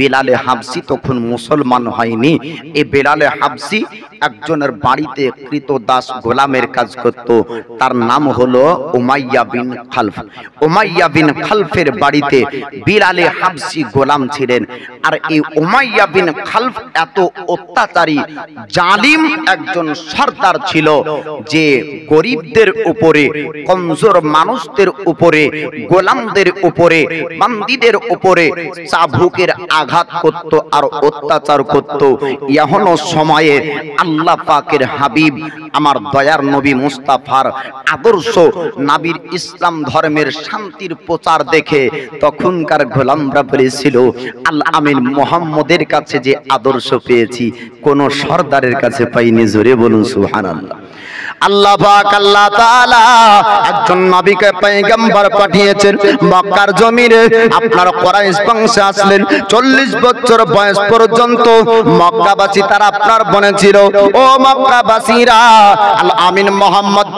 বেলালে হাবসি তখন মুসলমান হয়নি। এই বেলালে হাবসি একজনের বাড়িতে কৃতদাস গোলামের কাজ করত, তার নাম হলো উমাইয়া বিন খালফ। উমাইয়া বিন খালফের বাড়িতে বেলালে হাবসি গোলাম ছিলেন। আর এই উমাইয়া বিন খালফ এত অত্যাচারী জালিম একজন সরদার ছিল যে গরিবদের উপরে, কমজোর মানুষদের উপরে, গোলামদের উপরে, বান্দীদের উপরে চাবুকের আঘাত করত আর অত্যাচার করত। এখনো সময়ে আল্লাহ পাকের হাবিব আমার দয়ার নবী মুস্তাফার আদর্শ, নবীর ইসলাম ধর্মের শান্তির প্রচার দেখে তখনকার গোলামরা বলেছিল, আল আমিন মুহাম্মদের কাছে যে আদর্শ পেয়েছি কোন সরদারের কাছে পাইনি। জোরে বলুন সুবহানাল্লাহ। আল্লাহ পাক আল্লাহ তাআলা একজন নবীকে পয়গম্বর পাঠিয়েছেন মক্কার জমিনে। আপনার কুরাইশ বংশে আসলেন। 40 বছর বয়স পর্যন্ত মক্কাবাসী তারা আপনার বনেছিল, ও মক্কাবাসীরা আল আমিন মুহাম্মদ,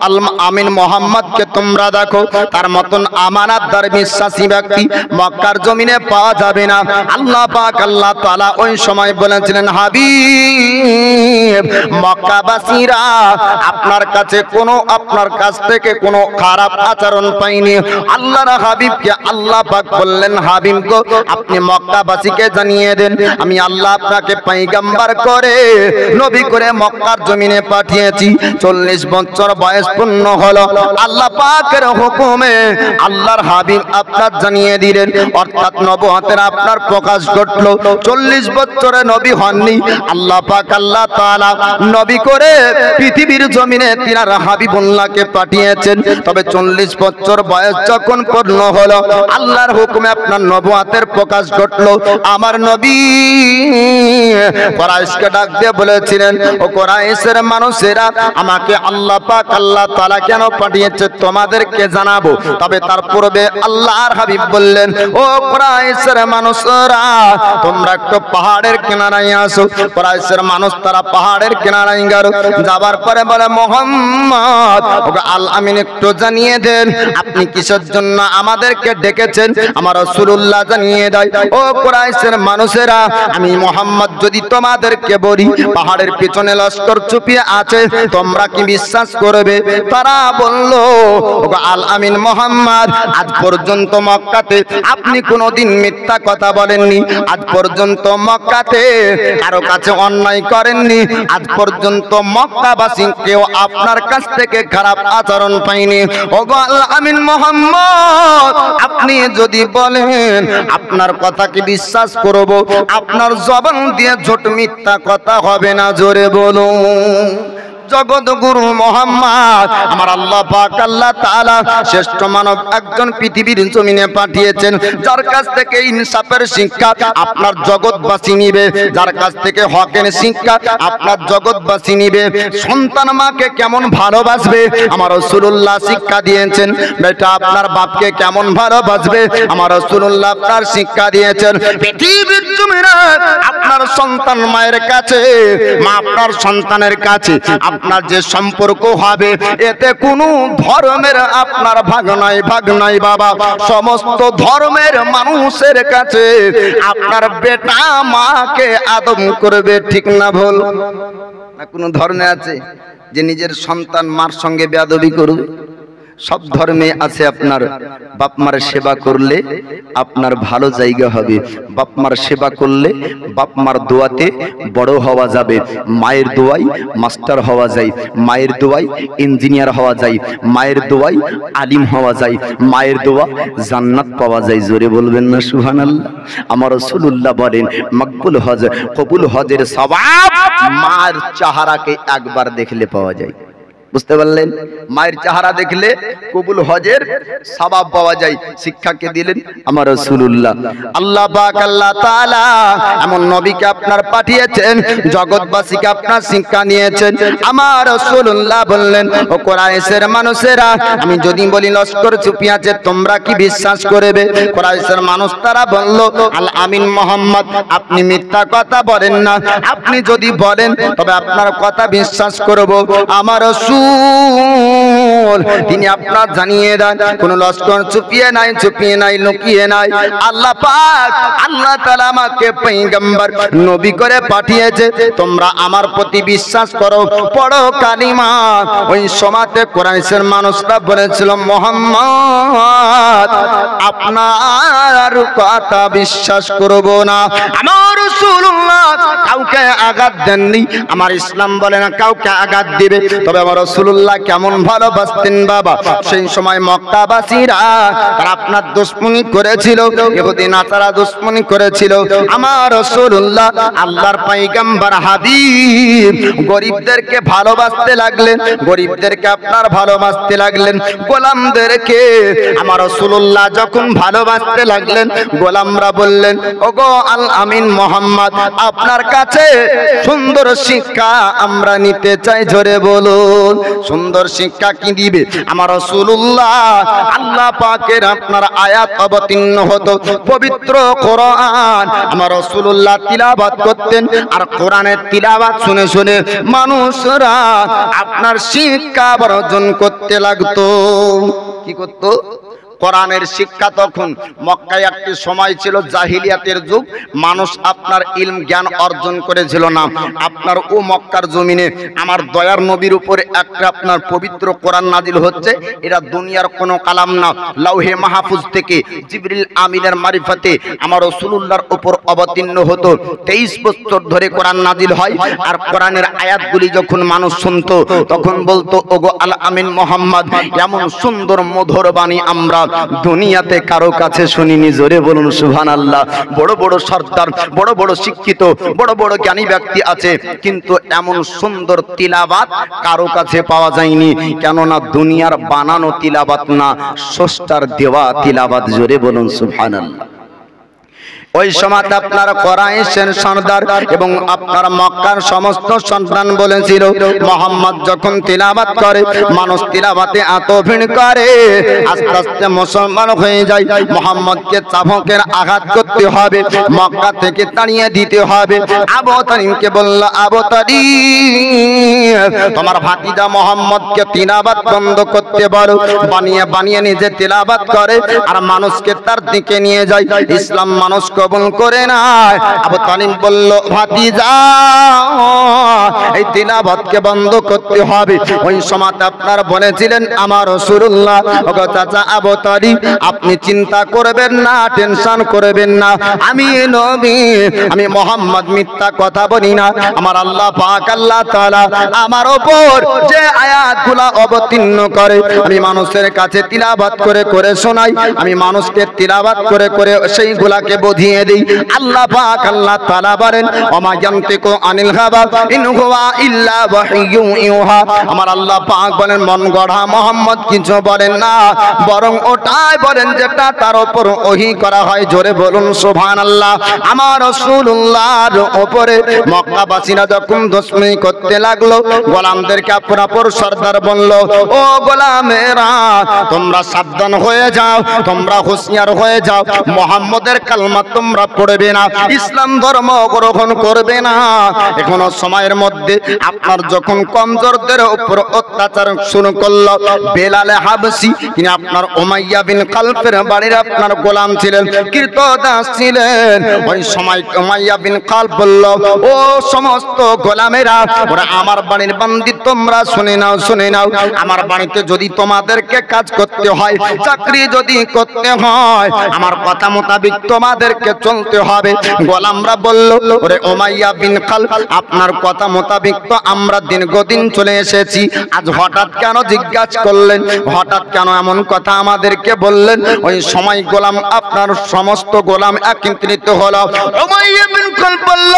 আল আমিন মুহাম্মদকে তোমরা দেখো, তার মতন আমানতদার বিশ্বাসী ব্যক্তি মক্কার জমিনে পাওয়া যাবে না। আল্লাহ পাক আল্লাহ তাআলা ওই সময় বলেছিলেন, হাবিব মক্কাবাসীরা আপনার কাছে কোনো, আপনার কাছ থেকে কোনো খারাপ আচরণ পাইনি। আল্লাহর হাবিবকে আল্লাহ পাক বললেন, হাবিব গো আপনি মক্কাবাসীকে জানিয়ে দেন আমি আল্লাহ আপনাকে পয়গম্বর করে, নবী করে মক্কার জমিনে পাঠিয়েছি। 40 বছর বয়স পূর্ণ হলো, আল্লাহ পাকের হুকুমে আল্লাহর হাবিব আপনার জানিয়ে দিলেন, অর্থাৎ নবুয়তের আপনার প্রকাশ ঘটলো। 40 বছরে নবী হননি, আল্লাহ পাক আল্লাহ তাআলা নবী করে পৃথিবীর জমিনে তিনার হাবিবুল্লাহকে পাঠিয়েছেন। তবে 40 বছর বয়স যখন পূর্ণ হলো, আল্লাহর হুকুমে আপনার নবুয়তের প্রকাশ ঘটলো। আমার নবী কুরাইশকে ডাক দিয়ে বলেছিলেন, ও কুরাইশের মানুষেরা, আমাকে আল্লাহ পাক আল্লাহ তাআলা কেন পাঠিয়েছে তোমাদেরকে জানাবো। তবে তার পূর্বে আল্লাহর হাবিব বললেন, ও কুরাইশের মানুষরা তোমরা একটু পাহাড়ের কিনারায় আসো। কুরাইশের মানুষ তারা পাহাড়ের কিনারায় গেল। যাবার পরে বলে, মুহাম্মদ ওকে আল আমিন একটু জানিয়ে দেন আপনি কিসের জন্য আমাদেরকে ডেকেছেন। আমার রাসূলুল্লাহ জানিয়ে দেয়, ও কুরাইশের মানুষেরা, আমি মুহাম্মদ যদি তোমাদেরকে বলি পাহাড়ের পিছনে লস্কর চুপিয়ে আছে, তোমরা কি বিশ্বাস করবে? তারা বলল, ওকে আল আমিন মুহাম্মদ, আজ পর্যন্ত মক্কাতে আপনি কোনোদিন মিথ্যা কথা বলেননি, আজ পর্যন্ত মক্কাতে কারো কাছে অন্যায় করেননি, আজ পর্যন্ত মক্কাবাসী কেউ আপনার কাছ থেকে খারাপ আচরণ পাইনি। ওগো আল আমিন মুহাম্মদ, আপনি যদি বলেন আপনার কথা কি বিশ্বাস করব? আপনার জবান দিয়ে ঝুট মিথ্যা কথা হবে না। জোরে বলুন। জগৎ গুরু মুহাম্মদ আমার আল্লাহ পাক আল্লাহ তাআলা শ্রেষ্ঠ মানব একজন পৃথিবীর জমিনে পাঠিয়েছেন, যার কাছ থেকে ইনসাফের শিক্ষা আপনার জগৎবাসী নিবে, যার কাছ থেকে হকের শিক্ষা আপনার জগৎবাসী নিবে। সন্তান মাকে কেমন ভালোবাসবে আমার রাসূলুল্লাহ শিক্ষা দিয়েছেন। বেটা আপনার বাপকে কেমন ভালোবাসবে আমার রাসূলুল্লাহ আপনার শিক্ষা দিয়েছেন। পৃথিবীর জমিনে আপনার সন্তান মায়ের কাছে, মা আপনার সন্তানের কাছে আপনার যে সম্পর্ক হবে, এতে কোনো ধর্মের আপনার ভাগ নাই বাবা। সমস্ত ধর্মের মানুষের কাছে আপনার বেটা মাকে আদম করবে, ঠিক না ভুল? না কোনো ধর্মে আছে যে নিজের সন্তান মার সঙ্গে বেয়াদবি করবে? সব ধর্মে আছে আপনার বাপ মার সেবা করলে আপনার ভালো জায়গা হবে, বাপ মার সেবা করলে বাপ মার দোয়াতে বড় হওয়া যাবে, মায়ের দোয়াই মাস্টার হওয়া যায়, মায়ের দোয়াই ইঞ্জিনিয়ার হওয়া যায়, মায়ের দোয়াই আলিম হওয়া যায়, মায়ের দোয়া জান্নাত পাওয়া যায়। জোরে বলবেন না সুবহানাল্লাহ। আমার রাসূলুল্লাহ বলেন, মকবুল হজ, কবুল হজের সওয়াব মার চেহারাকে একবার দেখলে পাওয়া যায়। বুঝতে পারলেন? মায়ের চেহারা দেখলে কবুল হজের সওয়াব পাওয়া যায়। শিক্ষাকে দিলেন আমার রাসূলুল্লাহ। আল্লাহ পাক আল্লাহ তাআলা এমন নবীকে আপনার পাঠিয়েছেন, জগৎবাসীকে আপনার শিক্ষা নিয়েছেন। আমার রাসূলুল্লাহ বললেন, ও কুরাইশের মানুষেরা, আমি যদি বলি লস্কর চুপিয়ে আছে তোমরা কি বিশ্বাস করবে? কুরাইশের মানুষ তারা বলল, আল আমিন মুহাম্মদ আপনি মিথ্যা কথা বলেন না, আপনি যদি বলেন তবে আপনার কথা বিশ্বাস করব। আমার রাসূল রাসূল তিনি আপনার জানিয়ে দেন কোন লস্কর চুপিয়ে নাই লুকিয়ে নাই আল্লাহ পাক আল্লাহ তাআলা আমাকে পয়গম্বর নবী করে পাঠিয়েছে তোমরা আমার প্রতি বিশ্বাস করো পড়ো কালিমা ওই সময়তে কুরাইশের মানুষরা বলেছিল মুহাম্মদ আপনার কথা বিশ্বাস করব না আমার রাসূলুল্লাহ কাউকে আঘাত দেননি আমার ইসলাম বলে না কাউকে আঘাত দিবে তবে আমার রাসূলুল্লাহ কেমন ভালোবাসতেন বাবা সেই সময় মক্কাবাসীরা তারা আপনার দুশমনি করেছিল ইহুদি নাসারা দুশমনি করেছিল আমার রাসূলুল্লাহ আল্লাহর পয়গম্বর হাবিব গরিবদেরকে ভালোবাসতে লাগলেন গরিবদেরকে আপনার ভালোবাসতে লাগলেন গোলামদেরকে আমার রাসূলুল্লাহ যখন ভালোবাসতে লাগলেন গোলামরা বললেন ওগো আল আমিন মুহাম্মদ আপনার কাছে সুন্দর শিক্ষা আমরা নিতে চাই জোরে বলুন সুন্দর শিক্ষা কি দিবে আমার রাসূলুল্লাহ আল্লাহ পাকের আপনার আয়াত অবতীর্ণ হতো পবিত্র কোরআন আমার রাসূলুল্লাহ তিলাওয়াত করতেন আর কোরআনের তিলাওয়াত শুনে শুনে মানুষরা আপনার শিক্ষা অর্জন করতে লাগতো কি করতো কোরআনের শিক্ষা তখন মক্কায় একটি সময় ছিল জাহিলিয়াতের যুগ মানুষ আপনার ইলম জ্ঞান অর্জন করেছিল না আপনার ও মক্কার জমিনে আমার দয়ার নবীর উপরে একটা আপনার পবিত্র কোরআন নাজিল হচ্ছে এটা দুনিয়ার কোনো কালাম না লাউহে মাহফুজ থেকে জিবরিল আমিনের মারিফাতে আমার রাসূলুল্লাহর উপর অবতীর্ণ হতো 23 বছর ধরে কোরআন নাজিল হয় আর কোরআনের আয়াতগুলি যখন মানুষ শুনতো তখন বলতো ওগো আল আমিন মুহাম্মদ এমন সুন্দর মধুর বাণী আমরা দুনিয়াতে কারো কাছে শুনিনি জোরে বলুন সুবহানাল্লাহ বড় বড় সরদার বড় বড় শিক্ষিত বড় বড় জ্ঞানী ব্যক্তি আছে কিন্তু এমন সুন্দর তিলাওয়াত কারো কাছে পাওয়া যায়নি কেননা দুনিয়ার বানানো তিলাওয়াত না স্রষ্টার দেওয়া তিলাওয়াত জোরে বলুন সুবহানাল্লাহ ওই সময় আপনার কুরাইশের সরদার এবং আপনার মক্কার সমস্ত সন্তান বলেছিল মুহাম্মদ যখন তিলাওয়াত করে মানুষ তিলাওয়াতে এত ভিড় করে আস্তে আস্তে মুসলমান হয়ে যায় মুহাম্মদকে চাবুকের আঘাত করতে হবে মক্কা থেকে তাড়িয়ে দিতে হবে আবু তালিবকে বলল আবু তালিব তোমার ভাতিজা মুহাম্মদকে তিলাওয়াত বন্ধ করতে বলো বানিয়ে নিজে তিলাওয়াত করে আর মানুষকে তার দিকে নিয়ে যায় ইসলাম মানুষ কবুল করে না আবু তালিব বলল ভাতিজা এই তিলাওয়াতকে বন্ধ করতে হবে ওই সময় আপনার বলেছিলেন আমার রাসূলুল্লাহ ওগো চাচা আবু তালিব আপনি চিন্তা করবেন না টেনশন করবেন না আমি নবী আমি মুহাম্মদ মিথ্যা কথা বলি না আমার আল্লাহ পাক আল্লাহ তাআলা আমার উপর যে আয়াতগুলো অবতীর্ণ করে আমি মানুষের কাছে তিলাওয়াত করে করে শোনাই আমি মানুষকে তিলাওয়াত করে করে সেইগুলাকে বুঝিয়ে দিই আল্লাহ পাক আল্লাহ তাআলা বলেন ওমা ইয়ানতিকু আনিল হাওয়া ইন হুয়া ইল্লা ওয়াহয়ু ইউহা আমার আল্লাহ পাক বলেন মন গড়া মুহাম্মদ কিছু বলেন না বরং ওটাই বলেন যেটা তার উপর ওহী করা হয় জোরে বলুন সুবহানাল্লাহ আমার রাসূলুল্লাহর উপরে মক্কাবাসীরা যখন দুশমনি করতে লাগলো গোলামদেরকে আপন সরদার বলল ও গোলামেরা তোমরা সাবধান হয়ে যাও তোমরা হুঁশিয়ার হয়ে যাও মুহাম্মদের কালমা তোমরা পড়বে না ইসলাম ধর্ম গ্রহণ করবে না এখনো সময়ের মধ্যে আপনার যখন কমজোরদের উপর অত্যাচার শুরু করলো বেলাল হাবশী তিনি আপনার উমাইয়া বিন খালফের বাড়ির আপনার গোলাম ছিলেন কৃতদাস ছিলেন ওই সময় উমাইয়া বিন খালফ বলল ও সমস্ত গোলামেরা ওরা আমার বাড়ির বান্দি তোমরা শুনে নাও আমার বাড়িতে যদি তোমাদেরকে কাজ করতে হয় চাকরি যদি করতে হয় আমার কথা মোতাবেক তোমাদেরকে চলতে হবে গোলামরা বলল ওরে উমাইয়া বিন খালফ আপনার কথা মোতাবেক তো আমরা দীর্ঘদিন চলে এসেছি আজ হঠাৎ কেন জিজ্ঞাসা করলেন হঠাৎ কেন এমন কথা আমাদেরকে বললেন ওই সময় গোলাম আপনার সমস্ত গোলাম একত্রিত হলো উমাইয়া বিন খালফ বলল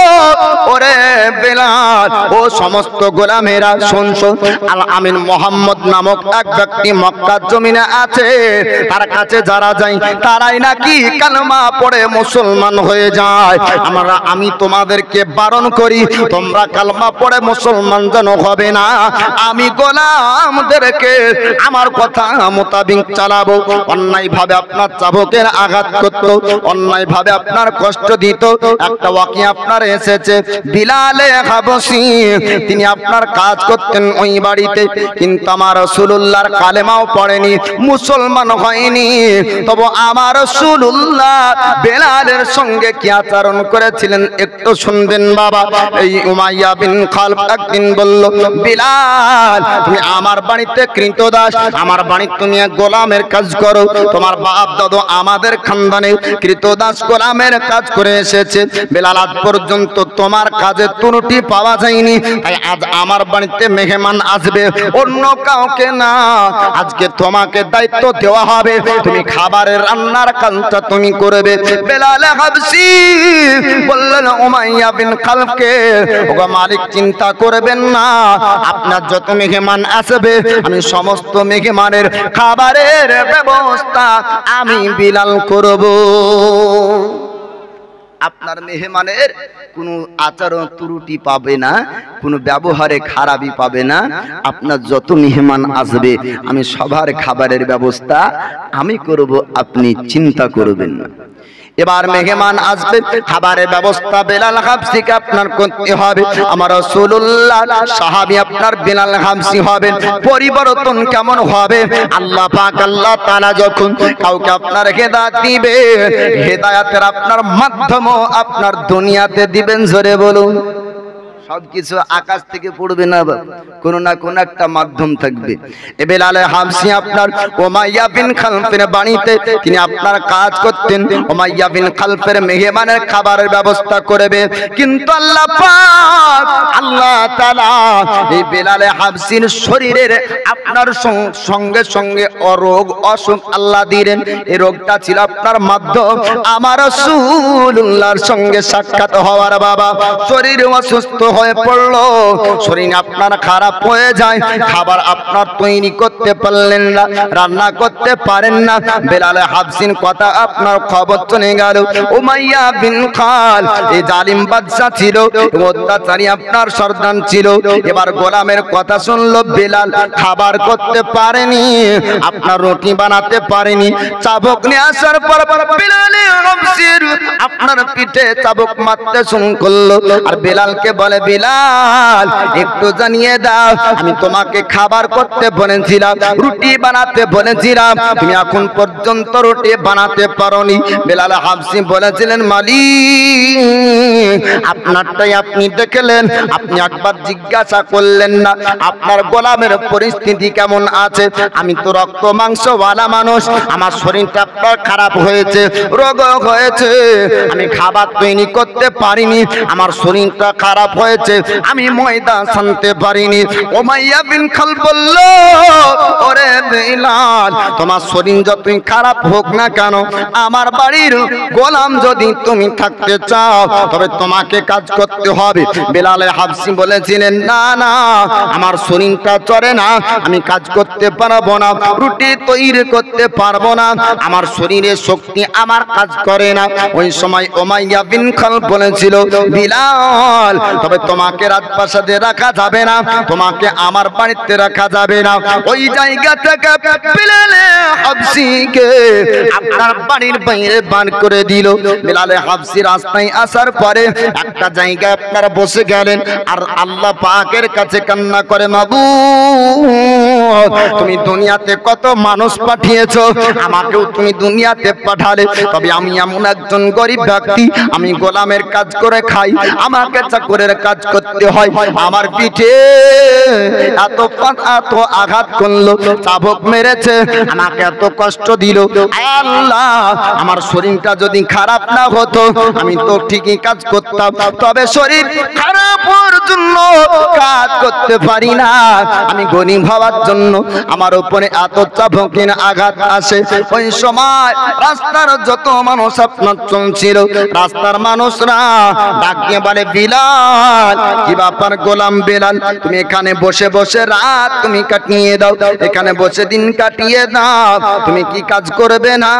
ওরে বেলাল ও সমস্ত গোলামেরা শুনছো আল আমিন মুহাম্মদ নামক এক ব্যক্তি মক্কার জমিনে আছে তার কাছে যারা যায় তারাই নাকি কালেমা পড়ে মুসলমান মুসলমান হয়ে যায়। আমি তোমাদেরকে বারণ করি, তোমরা কালমা পড়ে মুসলমান যেন হবে না। আমি গোলামদেরকে আমার কথা মোতাবেক চালাবো। অন্যায় ভাবে আপনার চাবকের আঘাত করত, অন্যায় ভাবে আপনার কষ্ট দিত। একটা ওয়াকিয়া আপনার এসেছে, বিলালে হাবশী, তিনি আপনার কাজ করতেন ওই বাড়িতে, কিন্তু আমার রাসূলুল্লাহর কালেমাও পড়েনি, মুসলমান হয়নি। তবে আমার রাসূলুল্লাহ বেলালের সঙ্গে কি আচরণ করেছিলেন একটু শুনবেন বাবা। এই উমাইয়া বিন খালফ একদিন বলল, বিলাল তুমি আমার বাড়িতে কৃতদাস, আমার বাড়িতে তুমি গোলামের কাজ করো। তোমার বাপ দাদু আমাদের খানদানে কৃতদাস গোলামের কাজ করে এসেছে। বেলাল আজ পর্যন্ত তোমার কাজে ত্রুটি পাওয়া যায়নি, তাই আজ আমার বাড়িতে মেহমান আসবে, অন্য কাউকে না। আজকে তোমাকে দায়িত্ব দেওয়া হবে, তুমি খাবারের রান্নার কাজটা তুমি করবে। বেলাল হাবশী বললেন উমাইয়া বিন খালফকে, ওগো মালিক চিন্তা করবেন না, আপনার যত মেহমান আসবে আমি সমস্ত মেহমানের খাবারের ব্যবস্থা আমি বিলাল করব। আপনার মেহমানের কোনো আচরণ ত্রুটি পাবে না, কোনো ব্যবহারে খারাপই পাবে না। আপনার যত মেহমান আসবে আমি সবার খাবারের ব্যবস্থা আমি করব, আপনি চিন্তা করবেন না। এবার মেহমান আসবে, খাবারের ব্যবস্থা বেলাল হাবশীকে আপনার করতে হবে। আমার রাসূলুল্লাহ সাহাবী আপনার বেলাল হাবশী হবেন। পরিবর্তন কেমন হবে? আল্লাহ পাক আল্লাহ তাআলা যখন কাউকে আপনার হেদায়েত দিবে, হেদায়েতের আপনার মাধ্যম আপনার দুনিয়াতে দিবেন। জোরে বলুন। সবকিছু আকাশ থেকে পড়বে না, কোন না কোন একটা মাধ্যম থাকবে। এ বেলাল হাবশী আপনার উমাইয়া বিন খালফের বাড়িতে তিনি আপনার কাজ করতেন। উমাইয়া বিন খালফের মেহমানের খাবারের ব্যবস্থা করবে, কিন্তু আল্লাহ পাক আল্লাহ তাআলা এই বেলাল হাবশীর শরীরের আপনার সঙ্গে সঙ্গে অরোগ অসুখ আল্লাহ দিলেন। এই রোগটা ছিল আপনার মাধ্যম আমার রাসূলুল্লাহর সঙ্গে সাক্ষাৎ হওয়ার। বাবা শরীর অসুস্থ হয়ে পড়লো, শরীর আপনার খারাপ হয়ে যায়, খাবার আপনার তৈরি করতে পারলেন না, রান্না করতে পারেন না। বেলাল হাবশীর কথা আপনার খবর চলে গেল। উমাইয়া বিন খাল এই জালিম বাদশা ছিল, অত্যাচারী আপনার সর্দার ছিল। এবার গোলামের কথা শুনলো, বেলাল খাবার করতে পারেনি, আপনার রুটি বানাতে পারেনি। চাবুক নিয়ে আসার পর বেলাল হাবশীর আপনার পিঠে চাবুক মারতে শুরু করলো। আর বেলালকে বলে, বিলাল একটু জানিয়ে দাও, আমি তোমাকে খাবার করতে বলেছিলাম, রুটি বানাতে বলেছিলাম, তুমি এখন পর্যন্ত রুটি বানাতে পারোনি। বেলাল হাবশী বলেছিলেন, মালিক আপনারটাই আপনি দেখলেন, আপনি একবার জিজ্ঞাসা করলেন না আপনার গোলামের পরিস্থিতি কেমন আছে? আমি তো রক্ত মাংসওয়ালা মানুষ, আমার শরীরটা খারাপ হয়েছে, রোগ হয়েছে, আমি খাবার তৈরি করতে পারিনি, আমার শরীরটা খারাপ হয়েছে, আমি ময়দা শানতে পারিনি। উমাইয়া বিন খালফ বলল, ওরে বেলাল তোমার শরীর যতই খারাপ হোক না কেন, আমার বাড়ির গোলাম যদি তুমি থাকতে চাও তবে তোমাকে কাজ করতে হবে। বেলাল হাবশী বলেছিলেন, না না আমার শরীরটা চলে না, আমি কাজ করতে পারবো না, রুটি তৈরি করতে পারবো না, আমার শরীরে শক্তি আমার কাজ করে না। ওই সময় উমাইয়া বিন খালফ বলেছিল, বিলাল তবে তোমাকে রাজপ্রাসাদে রাখা যাবে না, তোমাকে আমার বাড়িতে রাখা যাবে না। ওই জায়গা থেকে বেলাল হাবশীকে আপনার বাড়ির বাইরে বার করে দিল। বেলাল হাবশী রাস্তায় আসার পরে একটা জায়গায় আপনারা বসে গেলেন আর আল্লাহ পাকের কাছে কান্না করে, মাবুদ তুমি দুনিয়াতে কত মানুষ পাঠিয়েছো, আমাকেও তুমি দুনিয়াতে পাঠালে, তবে আমি এমন একজন গরিব ব্যক্তি, আমি গোলামের কাজ করে খাই, আমাকে চাকরের কাজ করতে হয়, আমার পিঠে এত আঘাত করলো, চাবুক মেরেছে, আমাকে এত কষ্ট দিল। আল্লাহ আমার শরীরটা যদি খারাপ না হতো আমি তো ঠিকই কাজ করতাম, তবে শরীর খারাপ হওয়ার জন্য কাজ করতে পারি না, আমি গরিব হওয়ার জন্য জন্য আমার উপরে এত চাবুকের আঘাত আসে। ওই সময় রাস্তার যত মানুষ আপনার চলছিল, রাস্তার মানুষরা ডাক দিয়ে বলে, বিলাল, কি ব্যাপার গোলাম বিলাল, তুমি এখানে বসে বসে রাত তুমি কাটিয়ে দাও, এখানে বসে দিন কাটিয়ে দাও, তুমি কি কাজ করবে না?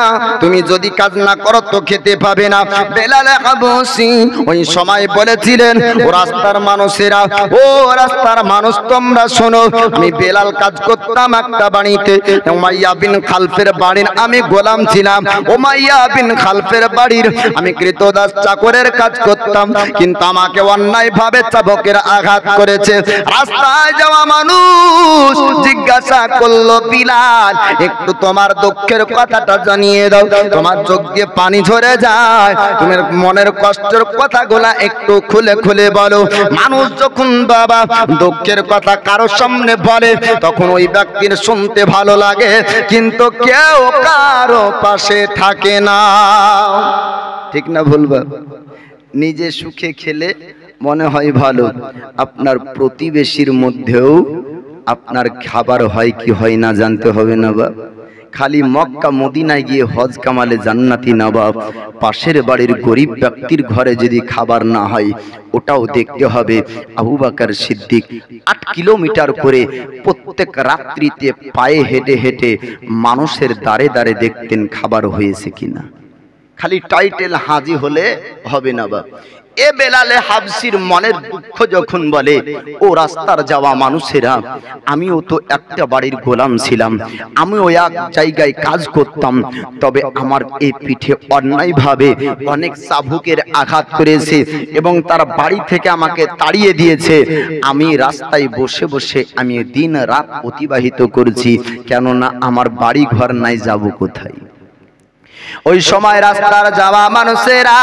তুমি যদি কাজ না করো তো খেতে পাবে না। বেলাল হাবশী ওই সময় বলেছিলেন, ও রাস্তার মানুষেরা, ও রাস্তার মানুষ তোমরা শোনো, আমি বেলাল কাজ করতাম একটা বাড়িতে, উমাইয়া বিন খালফের বাড়ির আমি গোলাম ছিলাম। উমাইয়া বিন খালফের বাড়ির আমি কৃতদাস চাকরের কাজ করতাম, কিন্তু আমাকে অন্যায় ভাবে চাবুকের আঘাত করেছে। রাস্তায় যাওয়া মানুষ জিজ্ঞাসা করলো, বিলাল, একটু তোমার দুঃখের কথাটা জানিয়ে দাও, তোমার চোখ দিয়ে পানি ঝরে যায়, তোমার মনের কষ্টের কথাগুলা একটু খুলে খুলে বলো। মানুষ যখন বাবা দুঃখের কথা কারো সামনে বলে তখন ওই ব্যক্তির শুনতে ভালো লাগে, কিন্তু কেউ কারো পাশে থাকে না। ঠিক না ভুলবা? নিজে সুখে খেলে মনে হয় ভালো, আপনার প্রতিবেশীর মধ্যেও আপনার খাবার হয় কি হয় না জানতে হবে না? বা খালি মক্কা মদিনায় গিয়ে হজ কামালে জান্নাতি নবাব, পাশের বাড়ির গরিব ব্যক্তির ঘরে যদি খাবার না হয় ওটাও দেখতে হবে। আবু বকর সিদ্দিক 8 কিলোমিটার করে প্রত্যেক রাত্রিতে পায়ে হেঁটে হেঁটে মানুষের দ্বারে দ্বারে দেখতেন খাবার হয়েছে কিনা। খালি টাইটেল হাজি হলে হবে না। বা এ বেলালে হাবশীর মনের দুঃখ যখন বলে, ও রাস্তার যাওয়া মানুষেরা, আমিও তো একটা বাড়ির গোলাম ছিলাম, আমিও এক জায়গায় কাজ করতাম, তবে আমার এই পিঠে অন্যায় ভাবে অনেক চাবুকের আঘাত করেছে এবং তার বাড়ি থেকে আমাকে তাড়িয়ে দিয়েছে। আমি রাস্তায় বসে বসে আমি দিন রাত অতিবাহিত করছি, কেননা আমার বাড়ি ঘর নাই, যাব কোথায়? ওই সময় রাস্তার যাওয়া মানুষেরা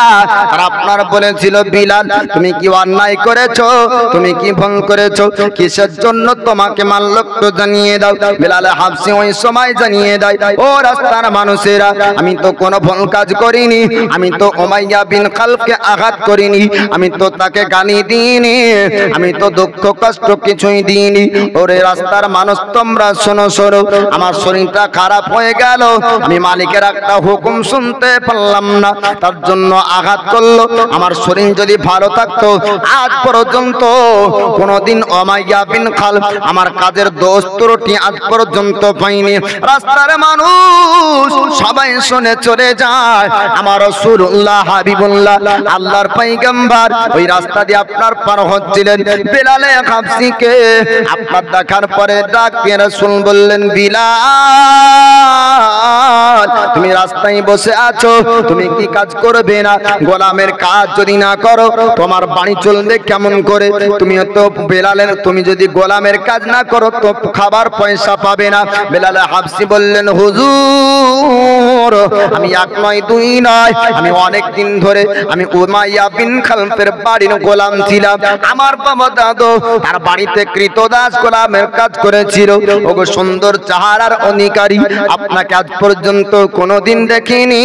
আপনার বলেছিল, বিলাল, তুমি কি অন্যায় করেছো, তুমি কি ভুল করেছো, কিসের জন্য তোমাকে মারলো তো জানিয়ে দাও। বেলাল হাবশী ওই সময় জানিয়ে দেয়, ও রাস্তার মানুষেরা, আমি তো কোনো ভুল কাজ করিনি, আমি তো উমাইয়া বিন খালফকে আঘাত করিনি, আমি তো তাকে গালি দিইনি, আমি তো দুঃখ কষ্ট কিছুই দিইনি। ওরে রাস্তার মানুষ তোমরা শোনো শোনো, আমার শরীরটা খারাপ হয়ে গেল, আমি মালিকের একটা হুকুম শুনতে পারলাম না, তার জন্য আঘাত করলো। আমার শরীর যদি ভালো থাকতো আজ পর্যন্ত কোনদিন উমাইয়া বিন খালফ আমার কাজের দোষ ত্রুটি আজ পর্যন্ত পাইনি। রাস্তার মানুষ সবাই শুনে চলে যায়, আমার রাসূলুল্লাহ হাবিবুল্লাহ আল্লাহর পয়গম্বর ওই রাস্তা দিয়ে আপনার পার হচ্ছিলেন। বেলালে হাবশীকে আপনার দেখার পরে ডাক দিয়ে রাসূল বললেন, বিলাল, তুমি রাস্তায় বসে আছো, তুমি কি কাজ করবে না? গোলামের কাজ যদি না করো তোমার বাড়ি চলবে কেমন করে? তুমি তো বেলালের, তুমি যদি গোলামের কাজ না করো তো খাবার পয়সা পাবে না। বেলাল হাবশী বললেন, হুজুর, আমি এক নয় দুই নয়, আমি অনেক দিন ধরে আমি উমাইয়া বিন খালফের বাড়ির গোলাম ছিলাম। আমার বাবা দাদু তার বাড়িতে কৃতদাস গোলামের কাজ করেছিল। ওগো সুন্দর চেহারার অধিকারী, আপনাকে আজ পর্যন্ত কোনোদিন দেখিনি,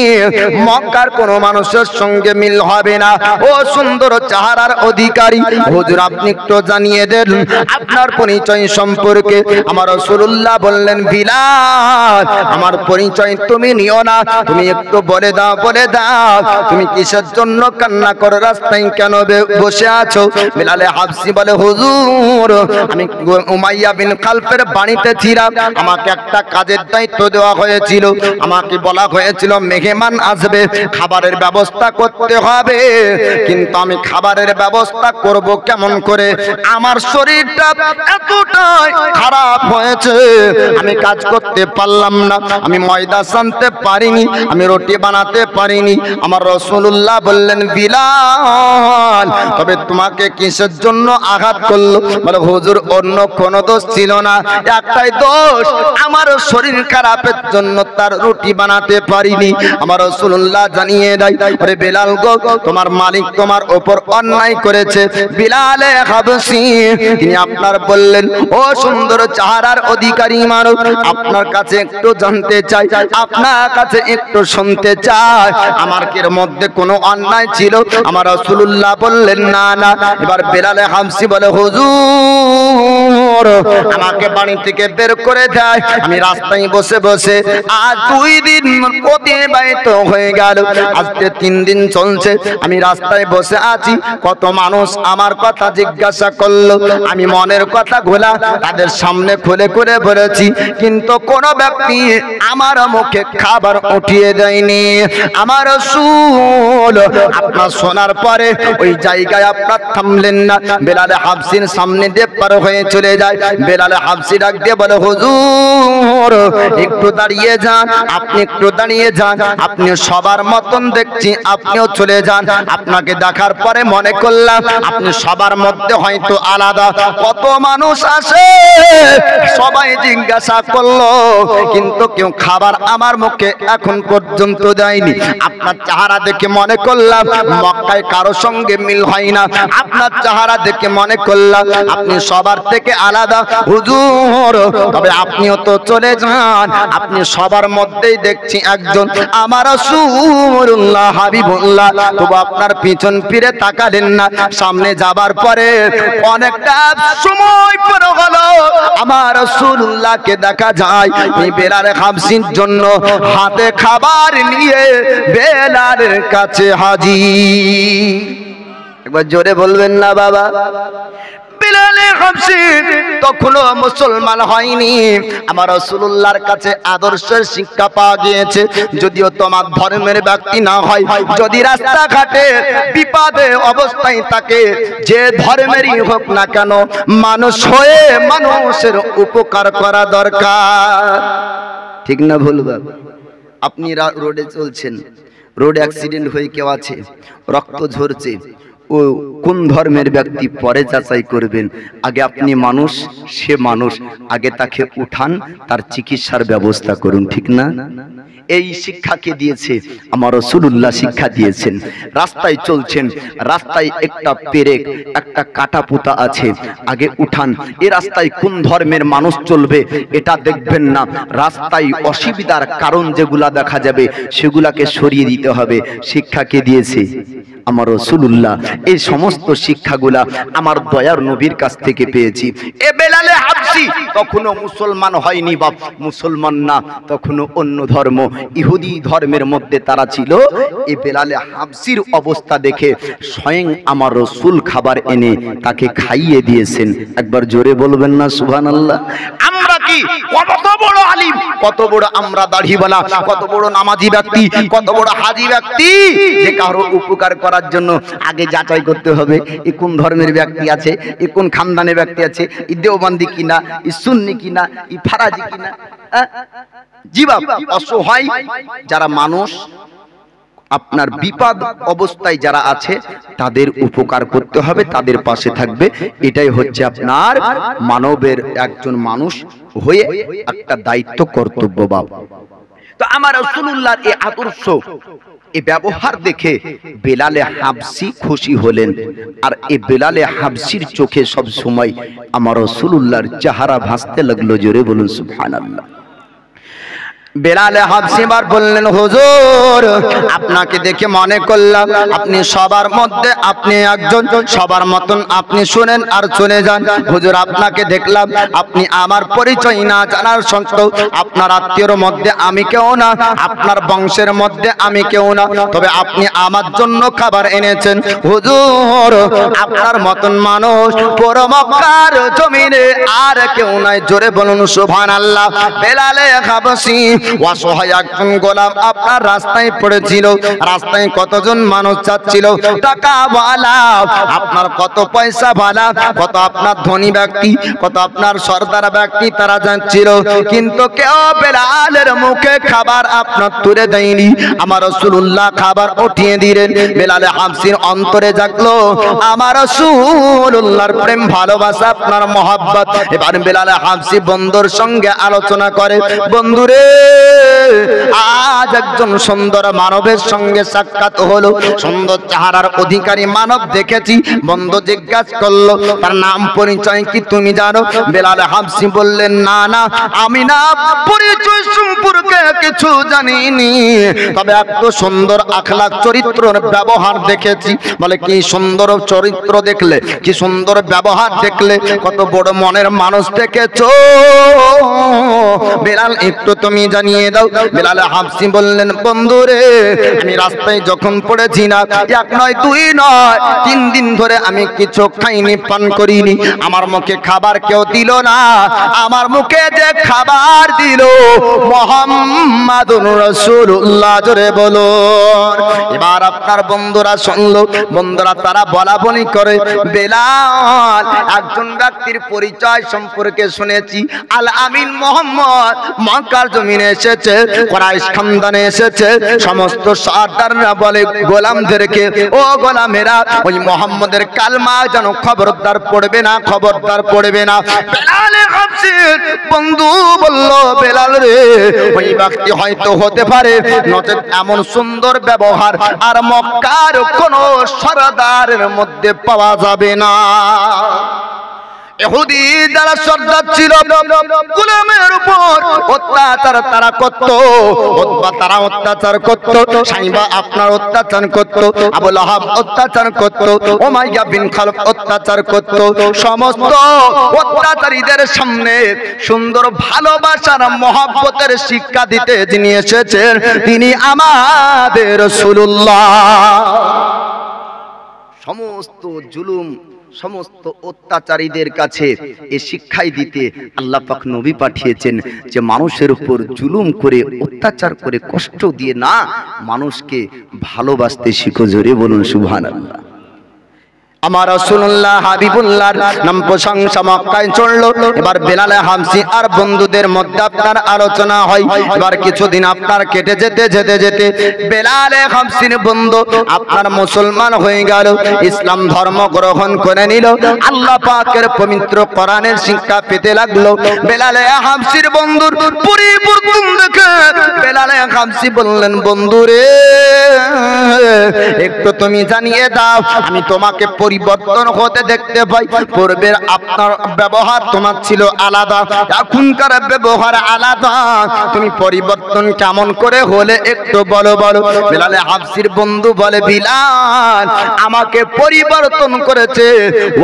মক্কার কোনো মানুষের সঙ্গে মিল হবে না। ও সুন্দর চেহারার অধিকারী, হুজুর আপনি একটু জানিয়ে দেন আপনার পরিচয় সম্পর্কে। আমার রাসূলুল্লাহ বললেন, বিলাল, আমার পরিচয় তুমি নিও না, তুমি একটু বলে দাও, বলে দাও, তুমি কিসের জন্য কান্না করে রাস্তায় কেন বসে আছো? বেলালে হাবশী বলে, হুজুর, আমি উমাইয়া বিন খালফের বাড়িতে ছিলাম, আমাকে একটা কাজের দায়িত্ব দেওয়া হয়েছিল, আমাকে বলা হয়েছিল মেহমান আসবে, খাবারের ব্যবস্থা করতে হবে, কিন্তু আমি খাবারের ব্যবস্থা করব কেমন করে? আমার শরীরটা এতটাই খারাপ হয়েছে, আমি কাজ করতে পারলাম না, আমি ময়দা সানতে পারিনি, আমি রুটি বানাতে পারিনি। আমার রাসূলুল্লাহ বললেন, বিলাল, তবে তোমাকে কিসের জন্য আঘাত করলো? বলে, হুজুর, অন্য কোনো দোষ ছিল না, একটাই দোষ, আমার শরীর খারাপের জন্য তার রুটি বানাতে পারিনি। আমার রাসূলুল্লাহ জানিয়ে দেয়, আরে বেলাল গো, তোমার মালিক তোমার উপর অন্যায় করেছে। বিলালে হাবশী তিনি আপনার বললেন, ও সুন্দর চেহারার অধিকারী মানুষ, আপনার কাছে একটু জানতে চাই, আপনার কাছে একটু শুনতে চাই, আমার এর মধ্যে কোনো অন্যায় ছিল? আমার রাসূলুল্লাহ বললেন, না না। এবার বেলালে হাবশী বলে, হুজুর, হুজুর আমাকে বাড়ি থেকে বের করে দেয়। আমি রাস্তায় বসে বসে আজ 2 দিন অতিবাহিত হয়ে গেল, আজকে 3 দিন চলছে। আমি রাস্তায় বসে আছি, কত মানুষ আমার কথা জিজ্ঞাসা করলো, আমি মনের কথা গোলা তাদের সামনে খুলে খুলে বলেছি, কিন্তু কোন ব্যক্তি আমার মুখে খাবার উঠিয়ে দেয়নি। আমার রাসূল আপনার শোনার পরে ওই জায়গায় আপনার থামলেন না, বেলাল হাবশির সামনে দিয়ে পার হয়ে চলে যায়। বেলাল হাবশি ডাক দিয়ে বলে, হুজুর একটু দাঁড়িয়ে যান, আপনি একটু দাঁড়িয়ে যান, আপনি সবার মতন দেখছি, আপনিও চলে যান। আপনাকে দেখার পরে মনে করলাম আপনি সবার মধ্যে হয়তো আলাদা। কত মানুষ আসে, সবাই জিজ্ঞাসা করলো, কিন্তু কেউ খাবার আমার মুখে এখন পর্যন্ত দেয়নি। আপনার চেহারা দেখে মনে করলাম মক্কায় কারো সঙ্গে মিল হয় না, আপনার চেহারা দেখে মনে করলাম আপনি সবার থেকে আলাদা। হুজুর তবে আপনিও তো চলে যান, আপনি সবার মধ্যেই দেখছি একজন আমার রাসূলুল্লাহ হাবিবুল্লাহ, তবু আপনার পিছন ফিরে তাকালেন না। সামনে যাবার পরে অনেকটা সময় পর হলো আমার রাসূলুল্লাহকে দেখা যায় এই বেলাল হাবশির জন্য হাতে খাবার নিয়ে বেলালের কাছে হাজির। একবার জোরে বলবেন না বাবা। বেলাল হাবশি তখনও মুসলমান হয়নি। আমার রাসূলুল্লাহর কাছে আদর্শের শিক্ষা পাওয়া গিয়েছে, যদিও তোমার ধর্মের ব্যক্তি না হয়, যদি রাস্তাঘাটে বিপদে অবস্থায় থাকে, যে ধর্মেরই হোক না কেন, মানুষ হয়ে মানুষের উপকার করা দরকার। ঠিক না ভুল বাবা? আপনি রোডে চলছেন, রোড অ্যাক্সিডেন্ট হয়ে কেউ আছে, রক্ত ঝরছে, ও কোন ধর্মের ব্যক্তি পরে যাচাই করবেন, আগে আপনি মানুষ, সে মানুষ, আগে তাকে উঠান, তার চিকিৎসার ব্যবস্থা করুন। ঠিক না? এই শিক্ষাকে দিয়েছে আমার রাসূলুল্লাহ, শিক্ষা দিয়েছেন। রাস্তায় চলছেন, রাস্তায় একটা পেরেক, একটা কাটা পোতা আছে, আগে উঠান। এই রাস্তায় কোন ধর্মের মানুষ চলবে এটা দেখবেন না, রাস্তায় অসুবিধার কারণ যেগুলা দেখা যাবে সেগুলাকে সরিয়ে দিতে হবে। শিক্ষাকে দিয়েছে আমার রাসূলুল্লাহ। এই সমস্ত শিক্ষাগুলা আমার দয়ার নবীর কাছ থেকে পেয়েছি। এ বেলাল হাবশি তখনো মুসলমান হয়নি বাপ, মুসলমান না, তখনো অন্য ধর্ম, ইহুদি ধর্মের মধ্যে তারা ছিল। এই বেলাল হাবশির অবস্থা দেখে স্বয়ং আমার রাসূল খাবার এনে তাকে খাইয়ে দিয়েছেন। একবার জোরে বলবেন না সুবহানাল্লাহ। আমরা কি কত বড় আলিম, কত বড় আমরা দাড়িওয়ালা, কত বড় নামাজি ব্যক্তি, কত বড় হাজি ব্যক্তি, যে কারো উপকার করার জন্য আগে যাচাই করতে হবে এ কোন ধর্মের ব্যক্তি আছে, এ কোন খানদানের ব্যক্তি আছে, ই দেওবন্দি কিনা, ই সুন্নি কিনা, ই ফারাজি কিনা। জি বাপ, অসহায় যারা মানুষ, আপনার বিপদ অবস্থায় যারা আছে তাদের উপকার করতে হবে, তাদের পাশে থাকবে। এটাই হচ্ছে আপনার মানবের একজন মানুষ হয়ে একটা দায়িত্ব, কর্তব্য বাপ। তো আমার রাসূলুল্লাহর এই আদর্শ, এই ব্যবহার দেখে বেলাল হাবশি খুশি হলেন। আর এই বেলাল হাবশির চোখে সব সময় আমার রাসূলুল্লাহর চেহারা ভাসতে লাগলো। জোরে বলুন সুবহানাল্লাহ। বেলাল হাবশি বার বললেন, হুজুর আপনাকে দেখে মনে করলাম আপনি সবার মধ্যে আপনি একজন, সবার মতন আপনি শুনেন আর চলে যান। হুজুর আপনাকে দেখলাম, আপনি আমার পরিচয় না জানার সত্ত্বেও আপনার আত্মীয়র মধ্যে আমি কেউ না, আপনার বংশের মধ্যে আমি কেউ না, তবে আপনি আমার জন্য খাবার এনেছেন। হুজুর আপনার মতন মানুষ পুরো মক্কার জমিনে আর কেউ নাই। জোরে বলুন সুবহানাল্লাহ। বেলাল হাবশি অসহায় একজন গোলাম আপনার রাস্তায় পড়েছিল, রাস্তায় কতজন মানুষ যাচ্ছিল, টাকাওয়ালা, আপনার কত পয়সা ভালা, কত আপনার ধনী ব্যক্তি, কত আপনার সর্দার ব্যক্তি, তারা যাচ্ছিল, কিন্তু কেউ বেলালের মুখে খাবার আপনার তুলে দেয়নি। আমার রাসূলুল্লাহ খাবার উঠিয়ে দিলেন। বেলাল হাবশির অন্তরে জাগলো আমার রাসূলুল্লাহর প্রেম, ভালোবাসা, আপনার মহব্বত। এবার বেলাল হাবশি বন্ধুর সঙ্গে আলোচনা করে, বন্ধুরে আজ একজন সুন্দর মানবের সঙ্গে সাক্ষাৎ হলো, সুন্দর চেহারার অধিকারী মানব দেখেছি। বন্ধু জিজ্ঞাসা করলো তার নাম পরিচয় কি তুমি জানো? বেলাল হাবশী বললেন না না, আমি না পরিচয় সম্পর্কে কিছু জানিনি, তবে এত সুন্দর আখলাক চরিত্রের ব্যবহার দেখেছি। বলে কি সুন্দর চরিত্র দেখলে, কি সুন্দর ব্যবহার দেখলে, কত বড় মনের মানুষ দেখেছো, বেলাল একটু তুমি জানিয়ে দাও। বেলাল হাবশী বললেন বন্ধুরে, আমি রাস্তায় যখন পড়েছি না, এক নয় দুই নয় 3 দিন ধরে আমি কিছু খাইনি পান করিনি, আমার মুখে খাবার কেউ দিল না, আমার মুখে যে খাবার দিল মুহাম্মাদুর রাসূলুল্লাহ, জোরে বলো। এবার আপনার বন্ধুরা শুনলো, বন্ধুরা তারা বলা বলি করে বেলাল একজন ব্যক্তির পরিচয় সম্পর্কে শুনেছি, আল আমিন মোহাম্মদ মক্কার জমিনে এসেছে, কুরাইশ খানদানে এসেছে, সমস্ত সর্দাররা বলে গোলামদেরকে ও গোলামেরা ওই মোহাম্মদের কালমা যেন খবরদার পড়বে না, খবরদার পড়বে না। বেলাল হাবশীর বন্ধু বলল বেলাল রে, ওই ব্যক্তি হয়তো হতে পারে, নচেত এমন সুন্দর ব্যবহার আর মক্কার কোন সরদারের মধ্যে পাওয়া যাবে না। ইহুদি যারা সর্দার ছিল গোলামের উপর অত্যাচার তারা করত, উতবা তারা অত্যাচার করত, সাইবা আপনার অত্যাচার করত, আবু লাহাব অত্যাচার করত, উমাইয়া বিন খালফ অত্যাচার করত। সমস্ত অত্যাচারীদের সামনে সুন্দর ভালোবাসার মহব্বতের শিক্ষা দিতে যিনি এসেছেন তিনি আমাদের রাসূলুল্লাহ। সমস্ত জুলুম, সমস্ত অত্যাচারীদের কাছে এই শিক্ষাই দিতে আল্লাহ পাক নবী পাঠিয়েছেন যে মানুষের উপর জুলুম করে, অত্যাচার করে, কষ্ট দিয়ে না, মানুষকে ভালোবাসতে শিখো, জোরে বলুন সুবহানাল্লাহ। আমার রাসূলুল্লাহ হাবিবুল্লাহর নাম প্রশংসা মক্কায় চললো। এবার বেলাল হাবশী আর বন্ধুদের মধ্যে আপনার আলোচনা হয়। এবার কিছুদিন আপনার কেটে যেতে যেতে যেতে বেলাল হাবশীর বন্ধু আপনার মুসলমান হয়ে গেল, ইসলাম ধর্ম গ্রহণ করে নিল, আল্লাহ পাকের পবিত্র কোরআনের শিক্ষা পেতে লাগলো। বেলাল হাবশীর বন্ধুর পরিবর্তন দেখে বেলাল হাবশী বললেন বন্ধুরে, একটু তুমি জানিয়ে দাও, আমি তোমাকে পরিবর্তন হতে দেখতে পাই। পূর্বের আপনার ব্যবহার তোমার ছিল আলাদা, এখনকার ব্যবহার আলাদা, তুমি পরিবর্তন কেমন করে হলে একটু বলো বলো। বেলাল হাবশীর বন্ধু বলে বিলাল আমাকে পরিবর্তন করেছে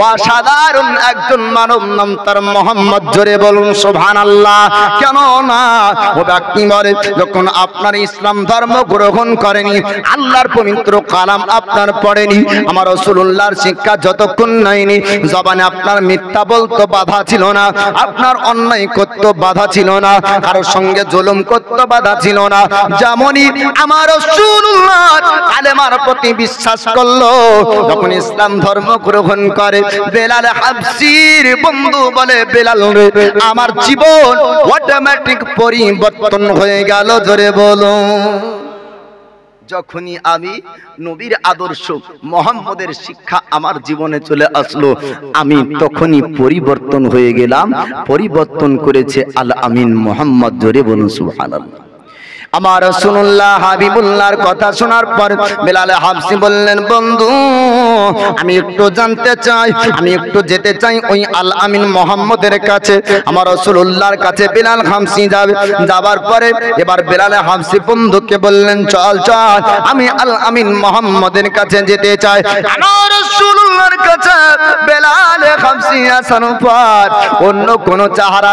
অসাধারণ একজন মানব, নাম তার মোহাম্মদ, জোরে বলুন সুবহানাল্লাহ। কেন না ও ব্যক্তি বলে যখন আপনার ইসলাম ধর্ম গ্রহণ করেনি, আল্লাহর পবিত্র কালাম আপনার পড়েনি, আমার রাসূলুল্লাহর শিক্ষা যতক্ষণ নাইনি, জবানে আপনার মিথ্যা বলতে বাধা ছিল না, আপনার অন্যায় করতে বাধা ছিল না, কারোর সঙ্গে জুলুম করতে বাধা ছিল না, যেমনই আমার রাসূলুল্লাহর কালেমার প্রতি বিশ্বাস করলো, যখন ইসলাম ধর্ম গ্রহণ করে বেলাল হাবশীর বন্ধু বলে বেলাল রে, আমার জীবন অটোমেটিক পরিবর্তন হয়ে গেল, জোরে বলো। যখনই আমি নবীর আদর্শ মুহাম্মদের শিক্ষা আমার জীবনে চলে আসলো, আমি তখনই পরিবর্তন হয়ে গেলাম। পরিবর্তন করেছে আল আমিন মুহাম্মদ, জোরে বলুন সুবহানাল্লাহ। আমার রাসূলুল্লাহ হাবিবুল্লাহর কথা শোনার পর বেলাল হাবশী বললেন বন্ধু আমি একটু জানতে চাই, আমি একটু যেতে চাই ওই আল আমিন মুহাম্মদের কাছে। আমার রাসূলুল্লাহর কাছে বেলাল হাবশী যাবে। যাবার পরে এবার বেলাল হাবশী বন্ধুকে বললেন চল চল, আমি আল আমিন মুহাম্মদের কাছে যেতে চাই। আমার রাসূলুল্লাহর কাছে বেলাল হাবশী আসার পর অন্য কোন চেহারা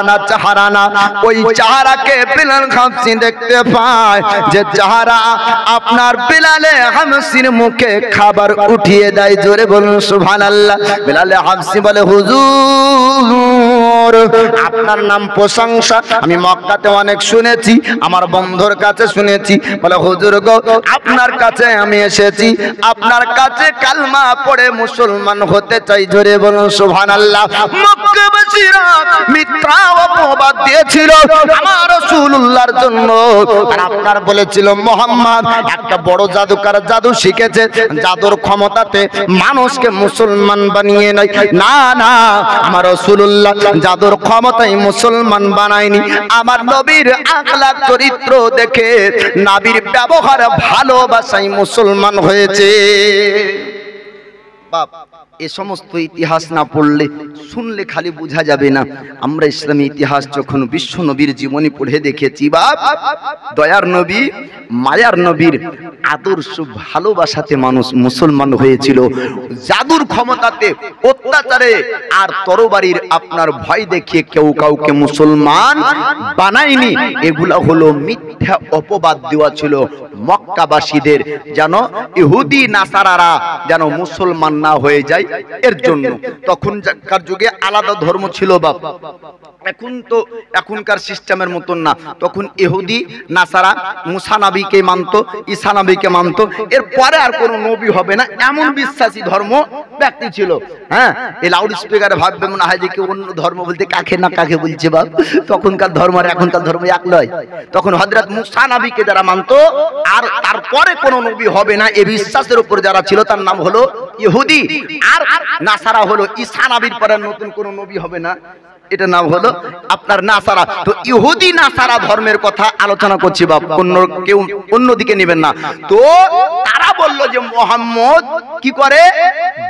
না, ওই চেহারাকে বেলাল হাবশী দেখতে পায় যে চেহারা আপনার বেলাল হাবশীর মুখে খাবার উঠিয়ে দেয়, জোরে বলুন সুবহানাল্লাহ। বেলাল হাবশী বলে হুজুর আপনার নাম প্রশংসা আমি মক্কাতে অনেক শুনেছি, আমার বন্ধুর কাছে শুনেছি। বলে হুজুর গো আপনার কাছে আমি এসেছি, আপনার কাছে কালমা পড়ে মুসলমান হতে চাই, জোরে বলুন সুবহানাল্লাহ। মক্কাবাসী মুশরিকরা মিথ্যা অপবাদ দিয়েছিল আমার রাসূলুল্লাহর জন্য। আর আপনার বলেছিল মুহাম্মদ একটা বড় জাদুকর জাদু শিখেছে, জাদুর ক্ষমতাতে মানুষকে মুসলমান বানিয়ে নেয়। না না, আমার রাসূলুল্লাহ জাদুর ক্ষমতায় মুসলমান বানায়নি। আমার নবীর আখলাক চরিত্র দেখে, নবীর ব্যবহার ভালোবাসায় মুসলমান হয়েছে। বাপ, এ সমস্ত ইতিহাস না পড়লে, শুনলে খালি বোঝা যাবে না। আমরা ইসলামী ইতিহাস যখন বিশ্ব নবীর জীবনী পড়ে দেখেছি, বাপ দয়ার নবী মায়ার নবীর আদর্শ ভালোবাসাতে মানুষ মুসলমান হয়েছিল। জাদুর ক্ষমতাতে, অত্যাচারে আর তরবারির আপনার ভয় দেখিয়ে কেউ কাউকে মুসলমান বানায়নি। এগুলা হলো মিথ্যা অপবাদ দেওয়া ছিল মক্কাবাসীদের, যেন ইহুদি নাসারারা যেন মুসলমান না হয়ে যায় এর জন্য। তখনকার যুগে আলাদা ধর্ম ছিল বাপ, এখন তো এখনকার সিস্টেমের মতন না। তখন ইহুদি নাসারা মুসা নবীকে মানতো, ঈসা নবীকে মানতো, এরপরে আর কোনো নবী হবে না এমন বিশ্বাসী ধর্ম ব্যক্তি ছিল। হ্যাঁ, এই লাউড স্পিকারে ভাববে মনে হয় যে কেউ অন্য ধর্ম বলতে কাকে না কাকে বলছে বাপ। তখনকার ধর্ম আর এখনকার ধর্ম এক নয়। তখন হযরত মুসা নবীকে যারা মানতো আর তারপরে কোনো নবী হবে না এই বিশ্বাসের উপর যারা ছিল, তার নাম হলো ইহুদি। আর নাসারা হলো ঈসা নবীর পরে নতুন কোনো নবী হবে না, এটা নাম হলো আপনার নাসারা। তো ইহুদি নাসারা ধর্মের কথা আলোচনা করছি বাপ, অন্য কেউ অন্যদিকে নেবেন না। তো তারা বলল যে মুহাম্মদ কি করে,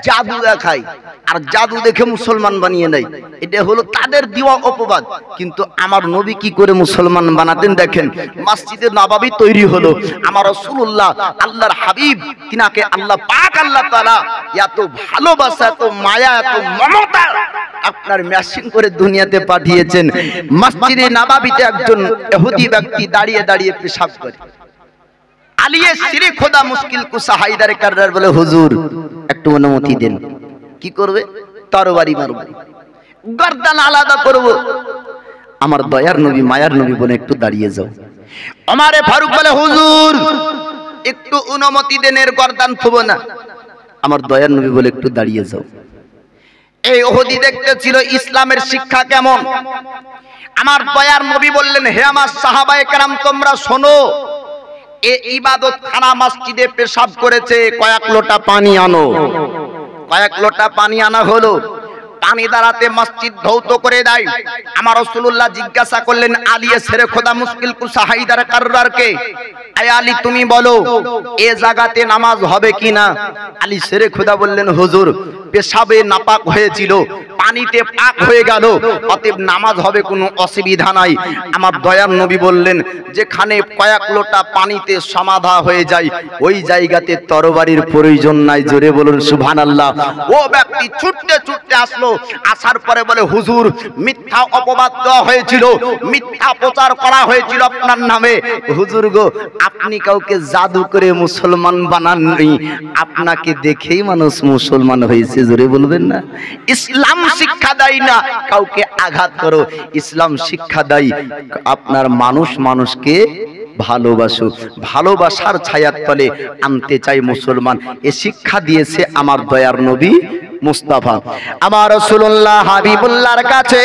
জাদু দেখায় আর জাদু দেখে মুসলমান বানিয়ে নেয়। এটা হলো তাদের দেওয়া অপবাদ। কিন্তু আমার নবী কি করে মুসলমান বানাতেন দেখেন। মসজিদে নববী তৈরি হলো, আমার রাসূলুল্লাহ আল্লাহর হাবিব, তিনাকে আল্লাহ পাক আল্লাহ তাআলা এত ভালোবাসা, এত মায়া, এত মমতা আপনার মেশিন করে দুনিয়াতে পাঠিয়েছেন। মসজিদে নববীতে একজন ইহুদি ব্যক্তি দাঁড়িয়ে দাঁড়িয়ে পেশাব করে। আলিয়ে সিরে খোদা মুশকিল কুসা হায়দার কাররার বলে, হুজুর একটু অনুমতি দেন। কি করবে? তরবারি মারব, গর্দান আলাদা করব। আমার দয়ার নবী মায়ার নবী বলে একটু দাঁড়িয়ে যাও। ওমরে ফারুক বলে, হুজুর একটু অনুমতি দেন, এর গর্দান থব না। আমার দয়ার নবী বলে একটু দাঁড়িয়ে যাও। এই ইহুদি দেখতে ছিল ইসলামের শিক্ষা কেমন। আমার দয়ার নবী বললেন, হে আমার সাহাবায়ে কেরাম তোমরা শোনো, এ ইবাদত খানা মসজিদে পেশাব করেছে, কয়েক লোটা পানি আনো। কয়েক লোটা পানি আনা হলো, পানি দ্বারাতে মসজিদ ধৌত করে দেয়। আমার রাসূলুল্লাহ জিজ্ঞাসা করলেন আলিয়ে সেরে খোদা মুশকিল কুসা হায়দার কাররারকে, আয় আলী তুমি বলো এ জায়গাতে নামাজ হবে কিনা? আলী সেরে খোদা বললেন, হুজুর পেশাবে নাপাক হয়েছিল, পানিতে পাক হয়ে গেল, অতএব নামাজ হবে, কোনো অসুবিধা নাই। আমার দয়ার নবী বললেন, যেখানে কয়েক লোটা পানিতে সমাধা হয়ে যায় ওই জায়গাতে তরবারির প্রয়োজন নাই। জোরে বলুন সুবহানাল্লাহ। ও ব্যক্তি ছুটতে ছুটতে আসলো, আসার পরে বলে, হুজুর মিথ্যা অপবাদ দেওয়া হয়েছিল, মিথ্যা প্রচার করা হয়েছিল আপনার নামে। হুজুর গো, আপনি কাউকে জাদু করে মুসলমান বানাননি, আপনাকে দেখেই মানুষ মুসলমান হয়েছে। জোরে বলবেন না। ইসলাম শিক্ষা দেয় না কাউকে আঘাত করো, ইসলাম শিক্ষা দেয় আপনার মানুষ মানুষকে ভালোবাসো, ভালোবাসার ছায়ার তলে আনতে চাই মুসলমান। এ শিক্ষা দিয়েছে আমার দয়ার নবী মুস্তাফা। আমার রাসূলুল্লাহ হাবিবুল্লাহর কাছে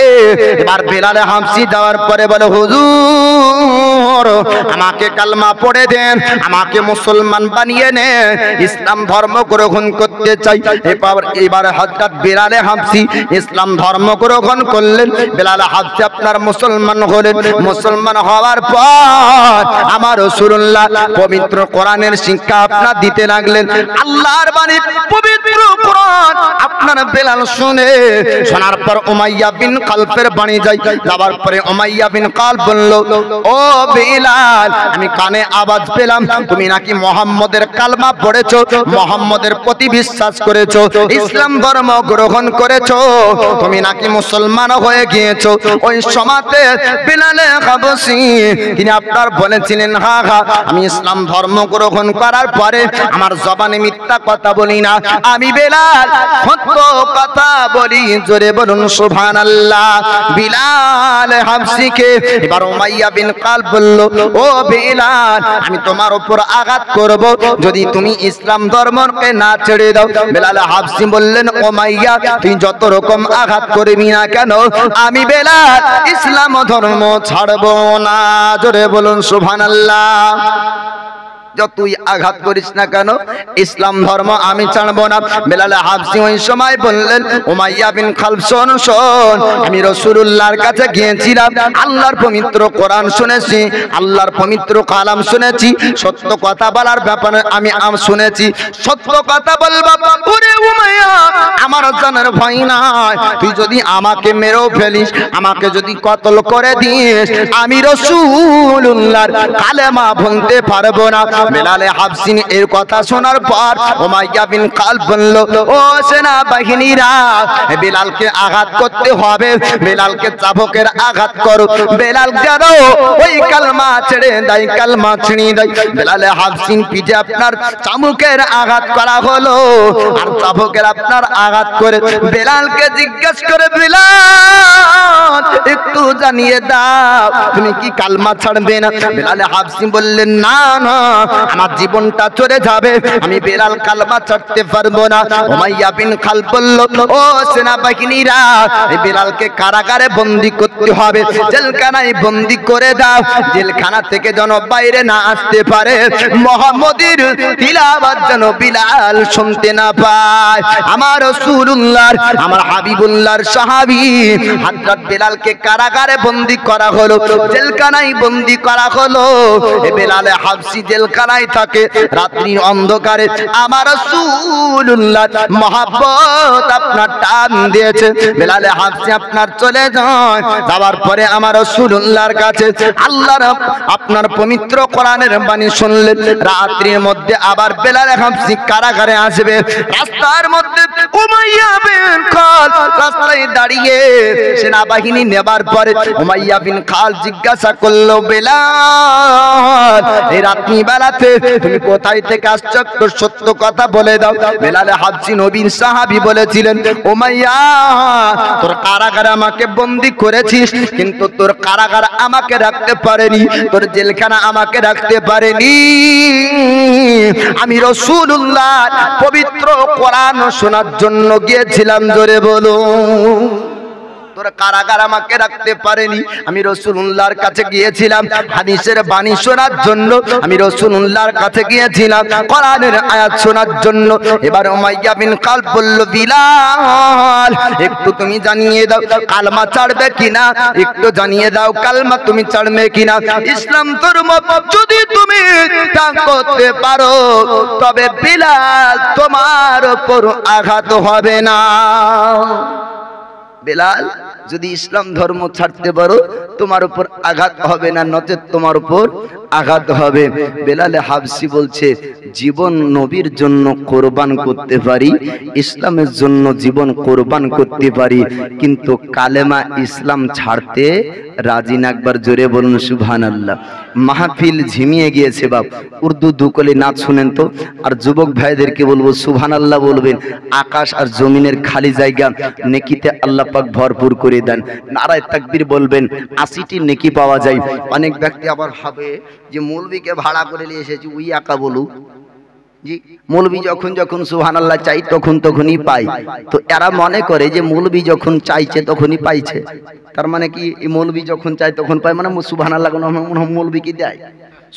এবার বেলাল হামসি দেওয়ার পরে বলে, হুজুর আমাকে কালমা পড়ে দেন, আমাকে মুসলমান বানিয়ে নেন, ইসলাম ধর্ম গ্রহণ করতে চাই। এবার হযরত বেলাল হামসি ইসলাম ধর্ম গ্রহণ করলেন। বেলাল হামসি আপনার মুসলমান হলেন। মুসলমান হওয়ার পর আমার রাসূলুল্লাহ পবিত্র কোরআনের শিক্ষা আপনার দিতে লাগলেন। আল্লাহর বাণী পবিত্র কোরআন আপনার বেলাল শুনে, শোনার পর উমাইয়া বিন খালফের বাণী যাওয়ার পরে উমাইয়া বিন খালফ বলল, ও বেলাল আমি কানে আওয়াজ পেলাম তুমি নাকি মুহাম্মদের কালমা পড়েছো, মুহাম্মদের প্রতি বিশ্বাস করেছো, ইসলাম ধর্ম গ্রহণ করেছো, তুমি নাকি মুসলমান হয়ে গিয়েছো। ওই সময়তে বেলাল হাবশী তিনি আপনার বলেছিলেন, হ্যাঁ হ্যাঁ আমি ইসলাম ধর্ম গ্রহণ করার পরে আমার জবানে মিথ্যা কথা বলি না, আমি বেলাল সত্য কথা বলি, জোরে বলুন সুবহানাল্লাহ। বিলাল হাবশিকে এবার উমাইয়া বিন খালদ বলল, ও বিলাল, আমি তোমার উপর আঘাত করব যদি তুমি ইসলাম ধর্মকে না ছেড়ে দাও। বিলাল হাবশি বললেন, উমাইয়া, তুই যত রকম আঘাত করবি না কেন, আমি বিলাল ইসলাম ধর্ম ছাড়ব না। জোরে বলুন সুবহানাল্লাহ। যতই আঘাত করিস না কেন, ইসলাম ধর্ম আমি ছাড়বো না। বিলাল হাবশি ওই সময় বললেন, উমাইয়া বিন খালদ, শোন শোন, আমি রাসূলুল্লাহর কাছে গিয়েছিলাম, আল্লাহর পবিত্র কোরআন শুনেছি, আল্লাহর পবিত্র কালাম শুনেছি, সত্য কথা বলার ব্যাপারে আমি শুনেছি, সত্য কথা বলবা। ওরে উমাইয়া, আমার জানের ভয় নাই, তুই যদি আমাকে মেরেও ফেলিস, আমাকে যদি কতল করে দিস, আমি রাসূলুল্লাহর কালেমা বলতে পারবো না। বিলাল হাবশি এর কথা শোনার পর উমাইয়া বিন খালদ বলল, ও সেনা বাহিনীরা, বিলালকে আঘাত করতে হবে, বিলালকে চাবুকের আঘাত করো। বিলাল গেল ওই কালমা ছেড়ে দেয়, কালমা ছিঁড়ে দেয়। বিলাল হাবশি পিঠে আপনার চাবুকের আঘাত করা হলো, আর চাবুকের আপনার আঘাত করে বিলালকে জিজ্ঞেস করে, বিলাল, একটু জানিয়ে দাও, তুমি কি কালমা ছাড়বে না? বিলাল হাবশি বললেন, না না, আমার জীবনটা চলে যাবে, আমি বিলাল কালমা ছাড়তে পারবো না। উমাইয়া বিন খালদ বলল, ও সেনাবাহিনীরা, এই বিলালকে কারাগারে বন্দী করতে হবে, জেলখানায় বন্দী করে দাও, জেলখানা থেকে যেন বাইরে না আসতে পারে, মুহাম্মদের তিলাওয়াত যেন বিলাল শুনতে না পায়। আমার রাসূলুল্লাহর, আমার হাবিবুল্লাহর সাহাবী হযরত বিলালকে কারাগারে বন্দী করা হলো, জেলখানায় বন্দী করা হলো। এই বিলাল হাবশি জেলখানায় থাকে, রাত্রির অন্ধকারে আমার রাসূলুল্লাহ মহব্বত আপনার টান দিয়েছে। বিলাল হাবশি আপনার চলে যায়, যাওয়ার পরে আমার রাসূলুল্লাহর কাছে আল্লাহর আপনার পবিত্র কোরআনের বাণী শুনলেন। রাত্রির মধ্যে আবার বিলাল হাবশি কারাগারে আসবে, রাস্তার মধ্যে উমাইয়া বিন খালদ রাস্তায় দাঁড়িয়ে সেনাবাহিনী নেবার পরে উমাইয়া বিন খালদ জিজ্ঞাসা করলো, বিলাল, এই রাত্রি বেলাতে তুমি কোথায় থেকে আসছো, একটু সত্য কথা বলে দাও। বিলাল হাবশি নবীর সাহাবী বলেছিলেন, উমাইয়া, তোর কারাগারে আমাকে বন্দী করেছিস, কিন্তু তোর কারাগার আমাকে রাখতে পারেনি, তোর জেলখানা আমাকে রাখতে পারেনি। আমি রাসূলুল্লাহ পবিত্র কোরআন শোনার জন্য গিয়েছিলাম। জোরে বলো, তোর কারাগার আমাকে রাখতে পারেনি, আমি রাসূলুল্লাহর কাছে গিয়েছিলাম হাদিসের বাণী শোনার জন্য, আমি রাসূলুল্লাহর কাছে গিয়েছিলাম কোরআনের আয়াত শোনার জন্য। এবার উমাইয়া বিন খালদ বলল, বিলাল, একটু তুমি জানিয়ে দাও কালমা ছাড়বে কিনা, একটু জানিয়ে দাও কালমা তুমি ছাড়বে কিনা। ইসলাম ধর্ম যদি তুমি ত্যাগ করতে পারো, তবে বিলাল তোমার উপর আঘাত হবে না। বিলাল, যদি ইসলাম ধর্ম ছাড়তে পারো, তোমার উপর আঘাত হবে না, নচেত তোমার উপর আঘাত হবে। বিলাল হাবশি বলছে, জীবন নবীর জন্য কোরবান করতে পারি, ইসলামের জন্য জীবন কোরবান করতে পারি, কিন্তু কালেমা ইসলাম ছাড়তে রাজি না। একবার জোরে বলুন সুবহানাল্লাহ। মাহফিল ঝিমিয়ে গিয়েছে বাপ, উর্দু দুকলি নাচ শুনেন তো। আর যুবক ভাইদেরকে বলবো সুবহানাল্লাহ বলবেন, আকাশ আর জমিনের খালি জায়গা নেকিতে আল্লাহ পাক ভরপুর করে দেন। নারায়ে তাকবীর বলবেন, 80টি নেকি পাওয়া যায়। অনেক ব্যক্তি আবার ভাবে যে মৌলবীকে ভাড়া করে নিয়ে এসেছি, উই একা বলু জি, মৌলবী যখন যখন সুবহানাল্লাহ চাই তখন তখনই পাই। তো এরা মনে করে যে মৌলবী যখন চাইছে তখনই পাইছে, তার মানে কি মৌলবী যখন চাই তখন পায়, মানে সুবহানাল্লাহ কোন মৌলবীকে দেয়?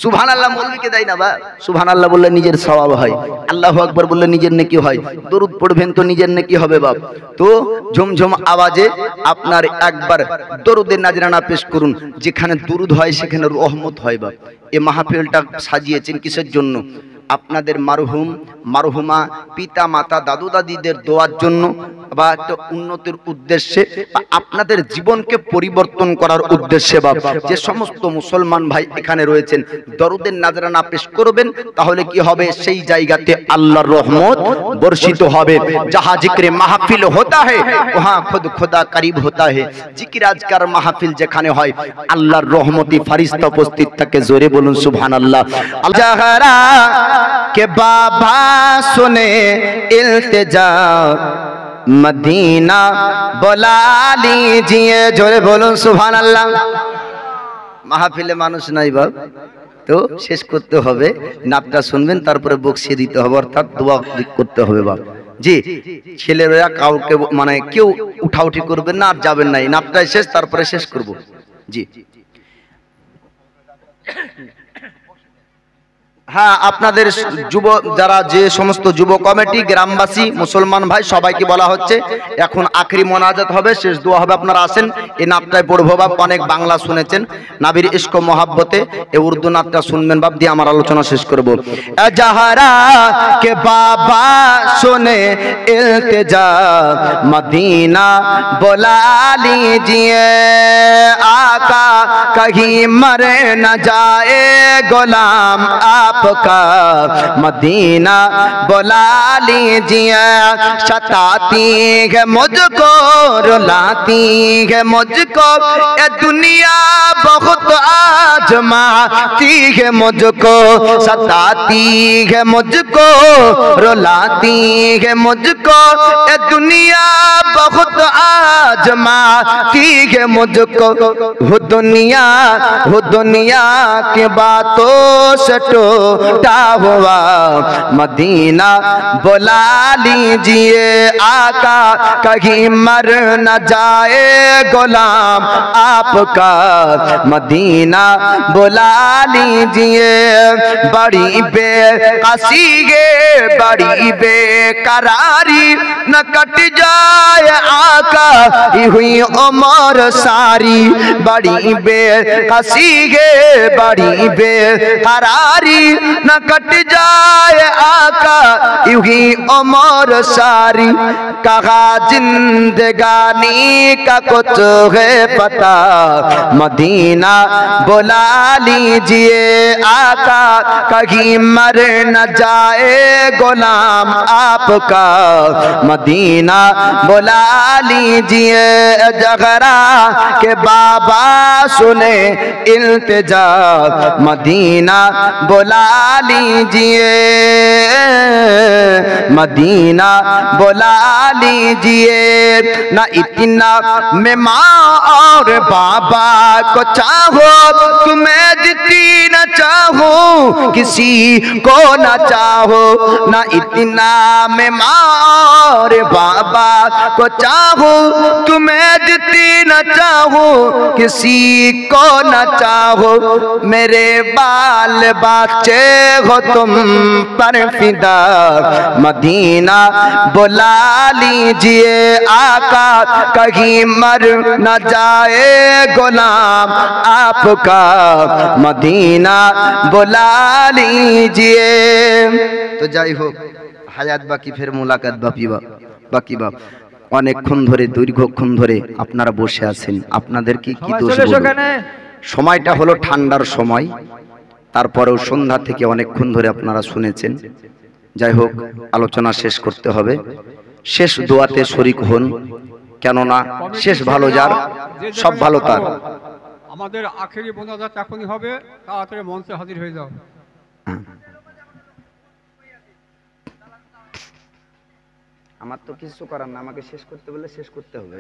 সুবহানাল্লাহ মৌলবীকে দেয় না। বা সুবহানাল্লাহ বললে নিজের সওয়াব হয়, আল্লাহু আকবার বললে নিজের নেকি হয়, দরুদ পড়বেন তো নিজের নেকি হবে বাপ। তো ঝুমঝুম আওয়াজে আপনার একবার দরুদের নাজরানা পেশ করুন, যেখানে দরুদ হয় সেখানে রহমত হয় বাপ। এই মাহফিলটা সাজিয়েছেন কিসের জন্য? আপনাদের মারহুম মারহুমা পিতা মাতা দাদু দাদিদের দোয়ার জন্য, বা একটা উন্নতির উদ্দেশ্যে, বা আপনাদের জীবনকে পরিবর্তন করার উদ্দেশ্যে। বাপ, যে সমস্ত মুসলমান ভাই এখানে রয়েছেন দরুদের নাজরানা পেশ করবেন, তাহলে কি হবে? সেই জায়গাতে আল্লাহর রহমত বর্ষিত হবে। যাহা জিক্রে মাহফিল হতা হে ওহা খুদ খোদা করিব হতা হে। জিকির আজকার মাহফিল যেখানে হয়, আল্লাহর রহমতি ফারিস্তা উপস্থিত থাকে। জোরে বলুন সুবহানাল্লাহ। জাহরা के बाबा सुने इल्तिजा मदीना बुला लीजिए। जोरे बोलूं सुभान अल्लाह। মাহফিলে মানুষ নাই বাপ, তো শেষ করতে হবে। নাতটা শুনবেন, তারপরে বক্সিয়ে দিতে হবে, অর্থাৎ দোয়া করতে হবে বাপ। জি, ছেলেরা কাউকে মানে কেউ উঠাউঠি করবেন না আর যাবেন না, নাতটাই শেষ, তারপরে শেষ করব। জি হ্যাঁ, আপনাদের যুব যারা যে সমস্ত যুব কমিটি, গ্রামবাসী, মুসলমান ভাই সবাইকে বলা হচ্ছে এখন আখরি মোনাজাত হবে, শেষ দোয়া হবে। আপনারা আসেন, এই নাতটাই পড়বো বাপ। অনেক বাংলা শুনেছেন, নাবির ইশক মোহাব্বতে এই উর্দু নাতটা শুনবেন বাপ, দিয়ে আমার আলোচনা শেষ করব। জাহারা কে বাবা শুনে ইলতিজা মদিনা বুলা लीजिए। आका कहीं मर न जाए गुलाम आपका मदीना बुला लीजिए। सताती है मुझको, रुलाती है मुझको ये दुनिया, बहुत आजमाती है मुझको। सताती है मुझको, रुलाती है मुझको ये दुनिया, बहुत आजमाती है मुझको। हो दुनिया की बातों से टूटा हुआ मदीना बुला लीजिए। आका कहीं मर न जाए गुलाम आपका मदीना बुला लीजिए। बड़ी बेकसी गे, बड़ी बेकरारी न कट जाए आका ये हुई उमर सारी। बड़ी बेकसी गे, बड़ी बेकरारी न कट जाए आका यूं उमर सारी। कहा जिंदगानी का कुछ है पता मदीना बुला लीजिए। आका कहीं मर न जाए गुलाम आपका मदीना बुला लीजिए। जगरा के बाबा सुने इल्तिजा मदीना बुला लीजिए। मदीना बुला लीजिए। ना इतना मैं माँ और बाबा को चाहो, तुम्हें जितनी न चाहो किसी को न चाहो। ना इतना मैं माँ और बाबा को चाहो, तुम्हें जितनी न चाहो किसी को न चाहो। मेरे बाल बच्चे हो तुम पर फिदा मदीना बुला लीजिए। आका कहीं मर न जाए गुलाम आपका मदीना बुला लीजिए। तो যাই হোক, হায়াত বাকি, ফের মুলাকাত বাকি বাপ। অনেকক্ষণ ধরে, দীর্ঘক্ষণ ধরে আপনারা বসে আছেন, আপনাদেরকে কি দোষ বলবো? সময়টা হলো ঠান্ডার সময়, তারপরেও সন্ধ্যা থেকে অনেকক্ষণ ধরে আপনারা শুনেছেন। যাই হোক, আলোচনা শেষ করতে হবে। শেষ দোয়াতে শরীক হন, কেননা শেষ ভালো যার, সব ভালো তার। আমাদের আখেরি মোনাজাত এখনই হবে, তাড়াতাড়ি মঞ্চে হাজির হয়ে যাও। আমার তো কিছু করার না, আমাকে শেষ করতে বলে শেষ করতে হবে।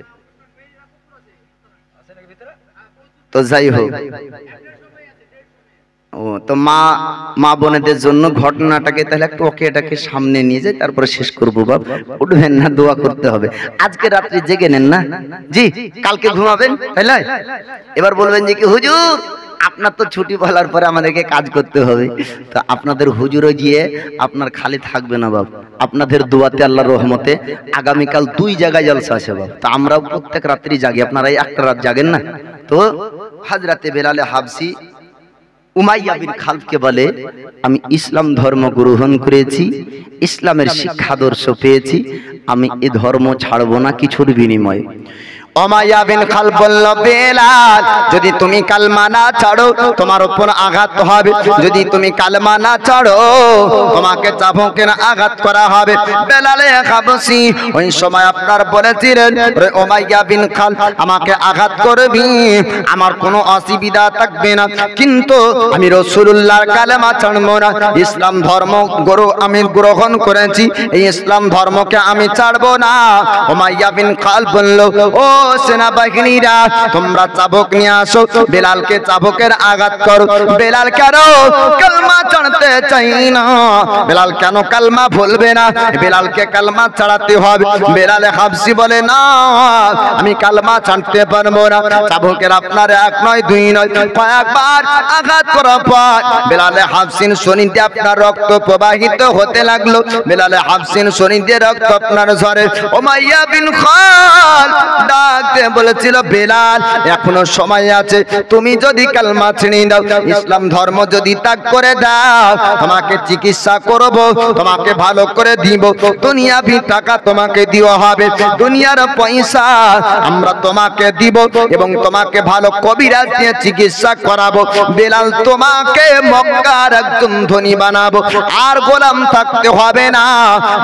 তো যাই হোক, ও তো মা বোনেদের জন্য ঘটনাটাকে তাহলে একটু ওকে এটাকে সামনে নিয়ে যাই, তারপরে শেষ করবো বাপ। উঠবেন না, দোয়া করতে হবে। আজকে রাত্রি জেগে নেন না জি, কালকে ঘুমাবেন তাহলে। এবার বলবেন যে কি হুজুর আপনার তো ছুটি বলার পরে আমাদেরকে কাজ করতে হবে। তো আপনাদের হুজুরও গিয়ে আপনার খালি থাকবে না বাপ। আপনাদের দোয়াতে আল্লাহর রহমতে আগামীকাল 2 জায়গায় জলসা আছে বাপ। তো আমরাও প্রত্যেক রাত্রি জাগি, আপনারা একটা রাত জাগেন না। তো হযরতে বেলালে হাবসি উমাইয়া বিন খালফকে বলে, আমি ইসলাম ধর্ম গ্রহণ করেছি, ইসলামের শিক্ষাদর্শ পেয়েছি, আমি এ ধর্ম ছাড়বো না কিছুর বিনিময়ে। উমাইয়া বিন খালফ বলল, বেলাল যদি তুমি কালমা না ছাড়ো তোমার উপর আঘাত হবে, যদি তুমি কালমা না ছাড়ো তোমাকে চাবুকের আঘাত করা হবে। বেলালে হাবশী ওই সময় আপনার বলেছিলেন, ওরে উমাইয়া বিন খালফ আমাকে আঘাত করবি, আমার কোনো অসুবিধা থাকবে না, কিন্তু আমি রাসূলুল্লাহর কালেমা ছাড়বো না। ইসলাম ধর্ম আমি গ্রহণ করেছি, এই ইসলাম ধর্মকে আমি ছাড়বো না। উমাইয়া বিন খালফ বলল, ও সেনাবাহিনীরা তোমরা চাবুক নিয়ে আসো, বেলালকে চাবুকের আঘাত করো। বেলাল কেন কালমা ছাড়তে চাই না? বেলাল কেন কালমা বলবে না? বেলালকে কালমা ছাড়াতে হবে। বেলালে হাবশী বলে, না আমি কালমা ছাড়তে পারবো না। চাবুকের আপনার এক নয় দুই নয় কয়েকবার আঘাত করার পর বেলালে হাবশীর শরীরে আপনার রক্ত প্রবাহিত হতে লাগলো। বেলালে হাবশীর শরীরে রক্ত আপনার ঝরে। উমাইয়া বিন খালফ ডাকতে বলেছিল, বেলাল এখনো সময় আছে, তুমি যদি কালমা ছেড়ে দাও, ইসলাম ধর্ম যদি ত্যাগ করে দাও, তোমাকে চিকিৎসা করব, তোমাকে ভালো করে দিব, দুনিয়াবি টাকা তোমাকে দেওয়া হবে, দুনিয়ার পয়সা আমরা তোমাকে দিব এবং তোমাকে ভালো কবিরাজ দিয়ে চিকিৎসা করাবো। বেলাল তোমাকে মক্কার একজন ধনী বানাবো, আর গোলাম থাকতে হবে না,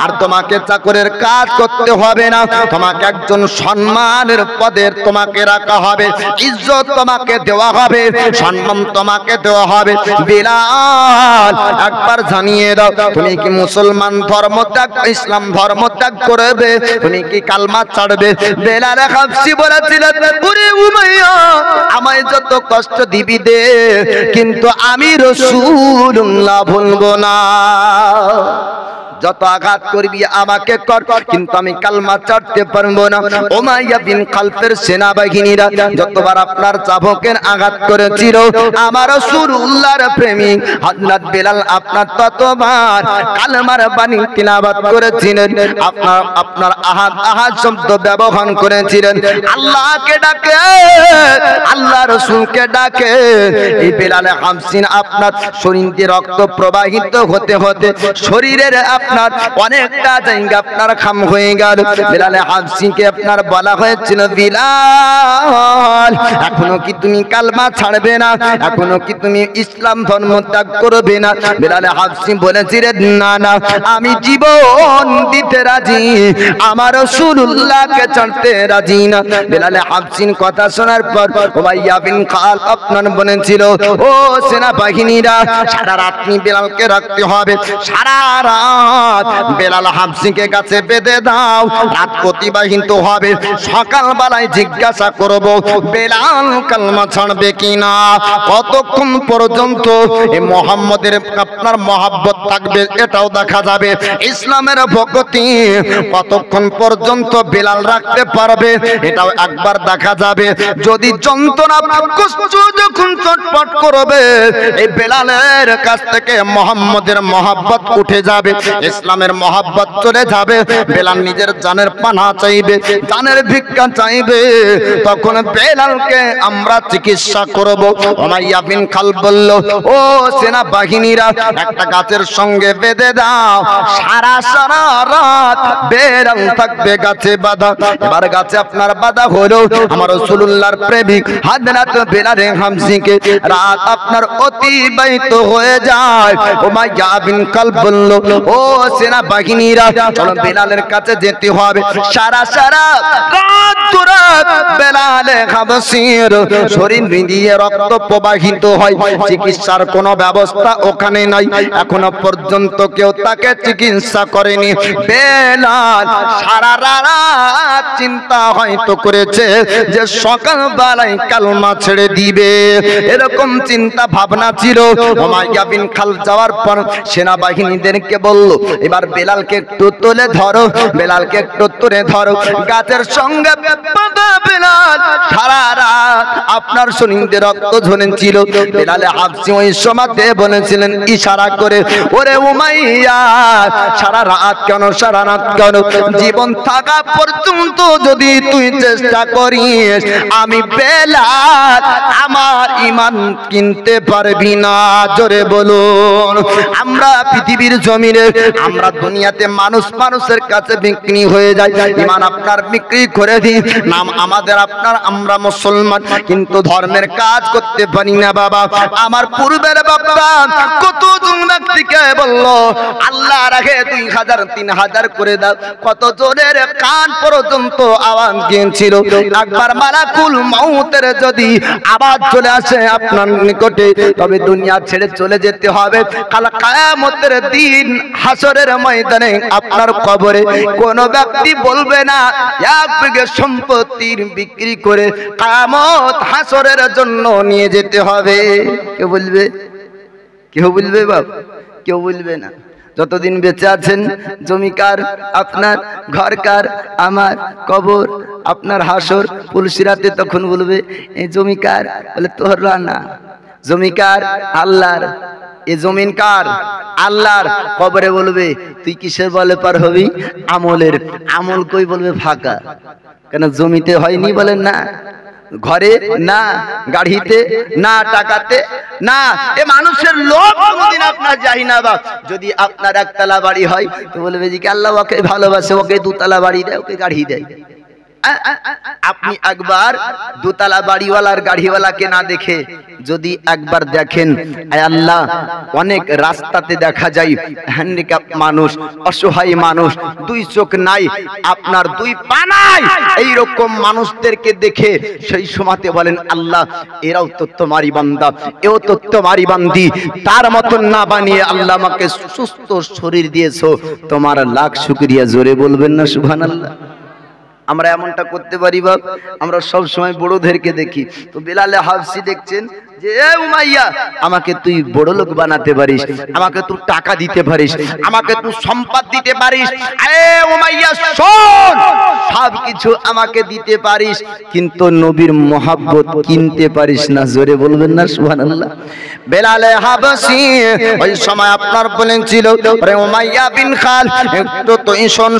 আর তোমাকে চাকরের কাজ করতে হবে না, তোমাকে একজন সম্মানের পদের তোমাকে রাখা হবে, ইজ্জত তোমাকে দেওয়া হবে, সম্মান তোমাকে দেওয়া হবে। বেলাল একবার জানিয়ে দাও, তুমি কি মুসলমান ধর্ম ত্যাগ, ইসলাম ধর্ম ত্যাগ করবে? তুমি কি কালমা ছাড়বে? বেলাল হাবশী বলেছিলেন, ওরে উমাইয়া আমায় যত কষ্ট দিবি দে, কিন্তু আমি রাসূলুল্লাহ ভুলবো না। যত আঘাত করবি আমাকে কর, কিন্তু আমি কালমা ছাড়তে পারবো না। উমাইয়া বিন খালফের সেনাবাহিনীরা যতবার আপনার চাবুকের আঘাত করেছিল, আমার রাসূলুল্লাহর প্রেমিক হযরত বেলাল আপনার ততবার কালমার বাণী তিলাওয়াত করেছিলেন, আপনার আহাদ আহাদ শব্দ ব্যবহার করেছিলেন, আল্লাহকে ডাকে, আল্লাহ রাসূলকে ডাকে। এই বেলালে হাবশী আপনার শরীরে রক্ত প্রবাহিত হতে হতে শরীরের আপনার অনেকটা জায়গা আপনার খাম হয়ে গেল। বেলালে হাবশীকে আপনার বলা হয়েছিল, বিলাল এখনো কি তুমি কালমা ছাড়বে না? এখনো কি তুমি ইসলাম ধর্ম ত্যাগ করবে না? বেলালে হাবশী বলেছিলেন, না না আমি জীবন দিতে রাজি, আমার রাসূলুল্লাহকে ছাড়তে রাজি না। বেলালে হাবশীর কথা শোনার পর উমাইয়া বিন খালফ আপনার বলেছিল, ও সেনাবাহিনীরা সারা রাত বেলালকে রাখতে হবে, সারা রাত বেলাল হাবশীকে কাছে বেঁধে দাও, রাত অতিবাহিত হবে, সকালবেলায় জিজ্ঞাসা করব বেলাল কালমা ছাড়বে কিনা। কতক্ষণ পর্যন্ত এই মুহাম্মদের আপনার মহব্বত থাকবে এটাও দেখা যাবে, ইসলামের ভক্তি কতক্ষণ পর্যন্ত বেলাল রাখতে পারবে এটাও একবার দেখা যাবে। যদি যন্ত্রণা কষ্ট যখন চটপট করবে, এই বেলালের কাছ থেকে মুহাম্মদের মহব্বত উঠে যাবে, ইসলামের মহব্বত চলে যাবে। বেলাল নিজের জানের পানা চাইবে, জানের ভিক্ষা চাইবে, তখন বেলালকে আমরা চিকিৎসা করব। উমাইয়া বিন খালফ বলল, ও সেনা বাহিনীরা একটা গাছের সঙ্গে বেঁধে দাও, সারা সারা রাত বেলাল থাকবে গাছে বাঁধা। এবার গাছে আপনার বাঁধা হলো আমার রাসূলুল্লাহর প্রেমিক হযরত বেলাল হাবশীকে, রাত আপনার অতিবাহিত হয়ে যায়। উমাইয়া বিন খালফ বলল, ও সেনা বাহিনীরা চলো বেলালের কাছে যেতে হবে। সারা সারা রাত বেলাল হাবশীর শরীর দিয়ে রক্ত প্রবাহিত হয়, চিকিৎসার কোনো ব্যবস্থা ওখানে নাই, এখনো পর্যন্ত কেউ তাকে চিকিৎসা করেনি। বেলাল সারা রাত চিন্তা হয়তো করেছে যে সকালবেলায় কালমা ছেড়ে দিবে, এরকম চিন্তা ভাবনা ছিল। উমাইয়া বিন খালফ যাওয়ার পর সেনাবাহিনীদেরকে বলল, এবার বেলালকে একটু তুলে ধরো, বেলালকে একটু তুলে ধরো। গাছের সঙ্গে বাঁধা বেলাল সারা রাত আপনার শরীরে রক্ত ঝরেছিল। বেলালে হাবশী ওই সময়তে বলেছিলেন ইশারা করে, ওরে উমাইয়া সারা রাত কেন, সারা রাত কেন, জীবন থাকা পর্যন্ত পর্যন্ত যদি তুই চেষ্টা করিস আমি বেলাল আমার ঈমান কিনতে পারবি না। জোরে বলুন। আমরা পৃথিবীর জমিনে আমরা দুনিয়াতে মানুষের কাছে বিক্রি হয়ে যায়, ঈমান আপনার বিক্রি করে দিই, নাম আমাদের আপনার, আমরা মুসলমান কিন্তু ধর্মের কাজ করতে পারি না। বাবা আমার পূর্বের বাবা কত জন ব্যক্তিকে বললো আল্লাহ রাখে 2000 3000 করে দাও, কত জনের কান পর্যন্ত আওয়াজ দিয়েছিল। একবার মালাকুল মউতের যদি আওয়াজ চলে আসে আপনার নিকটে তবে দুনিয়া ছেড়ে চলে যেতে হবে। কাল কিয়ামতের দিন হাসরের ময়দানে আপনার কবরে কোন ব্যক্তি বলবে না এক বিঘে সম্পত্তির বিক্রি করে কিয়ামত হাসরের জন্য নিয়ে যেতে হবে। কে বলবে? কেউ বলবে বাবা? কেউ বলবে না। যতদিন বেঁচে আছেন জমিকার আপনার, ঘরকার আমার, কবর আপনার, হাসর পুলসিরাতে তখন বলবে এই জমিকার, বলে তোর না, জমিকার আল্লাহর, এ জমিন কার? আল্লাহর। কবরে বলবে তুই কিসের বলে পার হবি? আমলের। আমল কই? বলবে ফাঁকা। কেন? জমিতে হয়নি। বলেন না। ঘরে না, গাড়িতে না, টাকাতে না, এ মানুষের লোভ কোনদিন আপনার যাই না। বাপ যদি আপনার একতলা বাড়ি হয় তো বলবে যে আল্লাহ ওকে ভালোবাসে, ওকে দুতলা বাড়ি দেয়, ওকে গাড়ি দেয়। আপনি একবার দুতলা বাড়িওয়ালার গাড়িওয়ালাকে না দেখে যদি একবার দেখেন, আল্লাহ অনেক রাস্তাতে দেখা যায় হ্যান্ডিক্যাপ মানুষ, অসহায় মানুষ, দুই চোখ নাই, আপনার দুই পা নাই, এইরকম মানুষদেরকে দেখে সেই সময়তে বলেন আল্লাহ এরাও তো তোমারই বান্দা, এও তো তোমারই বান্দি, তার মতন না বানিয়ে আল্লাহ আমাকে সুস্থ শরীর দিয়েছো, তোমার লাখ শুকরিয়া। জোরে বলবেন না সুবহানাল্লাহ? আমরা এমনটা করতে পারি বাপ? আমরা সব সময় বড়দেরকে দেখি। তো বেলালে হাবসি দেখছেন যে এ উমাইয়া আমাকে তুই বড় লোক বানাতে পারিস, আমাকে তুই টাকা দিতে পারিস, আমাকে তুই সম্পদ দিতে পারিস, এ উমাইয়া শোন সব কিছু আমাকে দিতে পারিস, কিন্তু নবীর মহব্বত কিনতে পারিস না। জোরে বলবেন না সুবহানাল্লাহ? বেলালে হাবসি ওই সময় আপনার বলেছিল রে উমাইয়া বিন খাল একটু তুই শোন,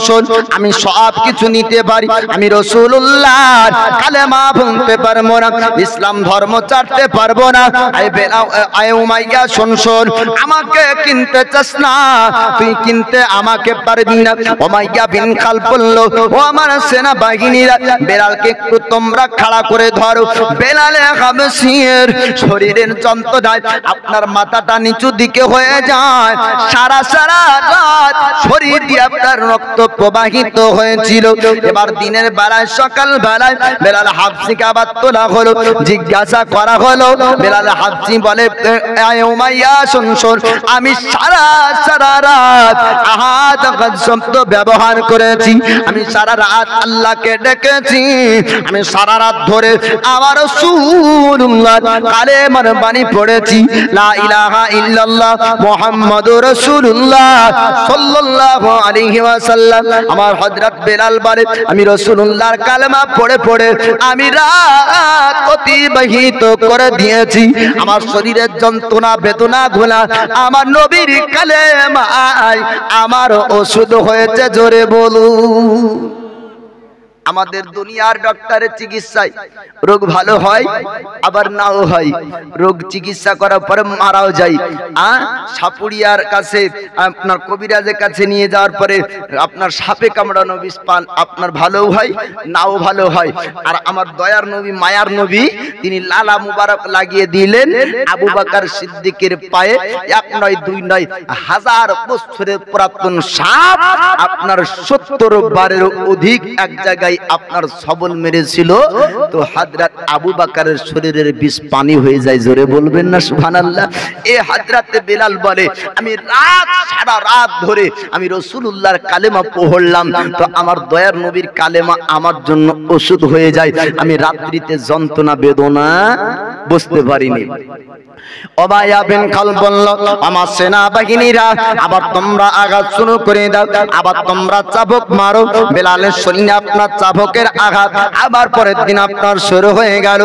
আমি সব কিছু নিতে পারি, আমি রাসূলুল্লাহর কালেমা বলতে পারবো না, ইসলাম ধর্ম ছাড়তে পারবো না। আয় উমাইয়া শোন, আমাকে কিনতে চাস না, তুই কিনতে আমাকে পারবি না। উমাইয়া বিন খাল বলল ও আমার সেনা বাহিনীরা বেলালকে একটু তোমরা খাড়া করে ধরো। বেলালে হাবশির শরীরের যন্ত্রণায় আপনার মাথাটা নিচু দিকে হয়ে যায়, সারা রাত শরীর দিয়ে আপনার রক্ত প্রবাহিত হয়েছিল। এবার দিনের বেলায় সকাল বেলায় বেলাল হাবশিকে আবার তোলা হলো, জিজ্ঞাসা করা হলো। বেলাল হাবশি বলে আয় উমাইয়া শোন, আমি সারা রাত আহাদ শব্দ ব্যবহার করেছি, আমি সারা রাত আল্লাহকে ডেকেছি, আমি সারা রাত ধরে আমার রাসূলুল্লাহর কালেমার বাণী পড়েছি, লা ইলাহা ইল্লাল্লাহ মুহাম্মাদুর রাসূলুল্লাহ সাল্লাল্লাহু আলাইহি ওয়াসাল্লাম। আমার হযরত বেলাল বলে আমি রাসূলুল্লাহর কালেমা পড়ে পড়ে আমি রাত অতিবাহিত করে দিয়েছি, আমার শরীরের যন্ত্রণা বেদনা গুলা আমার নবীর কালেমায় আমার ওষুধ হয়েছে। জোরে বলুন। আমাদের দুনিয়ার ডক্টরের চিকিৎসায় রোগ ভালো হয় আবার নাও হয়, রোগ চিকিৎসা করার পরে মারাও যায়। সাপুরিয়ার কাছে আপনার কবিরাজের কাছে নিয়ে যাওয়ার পরে আপনার সাপে কামড়ানো বিষ পান, আপনার ভালোও হয় নাও ভালো হয়। আর আমার দয়ার নবী মায়ার নবী তিনি লালা মুবারক লাগিয়ে দিলেন আবু বকর সিদ্দিকের পায়ে, এক নয় দুই নয়, 1000 বছরের পুরাতন সাপ আপনার 70 বারের অধিক এক জায়গায় আপনার সবল মেরেছিল, তো হযরত আবু বকরের শরীরের বিষ পানি হয়ে যায়। জোরে বলবেন না সুবহানাল্লাহ? এই হযরত বেলাল বলে আমি সারা রাত ধরে আমি রাসূলুল্লাহর কালেমা পড়লাম, তো আমার দয়ার নবীর কালেমা আমার জন্য ওষুধ হয়ে যায়, আমি রাত্রিতে যন্ত্রণা বেদনা বুঝতে পারিনি। উমাইয়া বিন খালব বলল, আমার সেনাবাহিনীরা আবার তোমরা আঘাত শুরু করে দাও, আবার তোমরা চাবুক মারো। বেলালের শরীরে আপনার চাবুকের আঘাত আবার পরের দিন আপনার শুরু হয়ে গেল।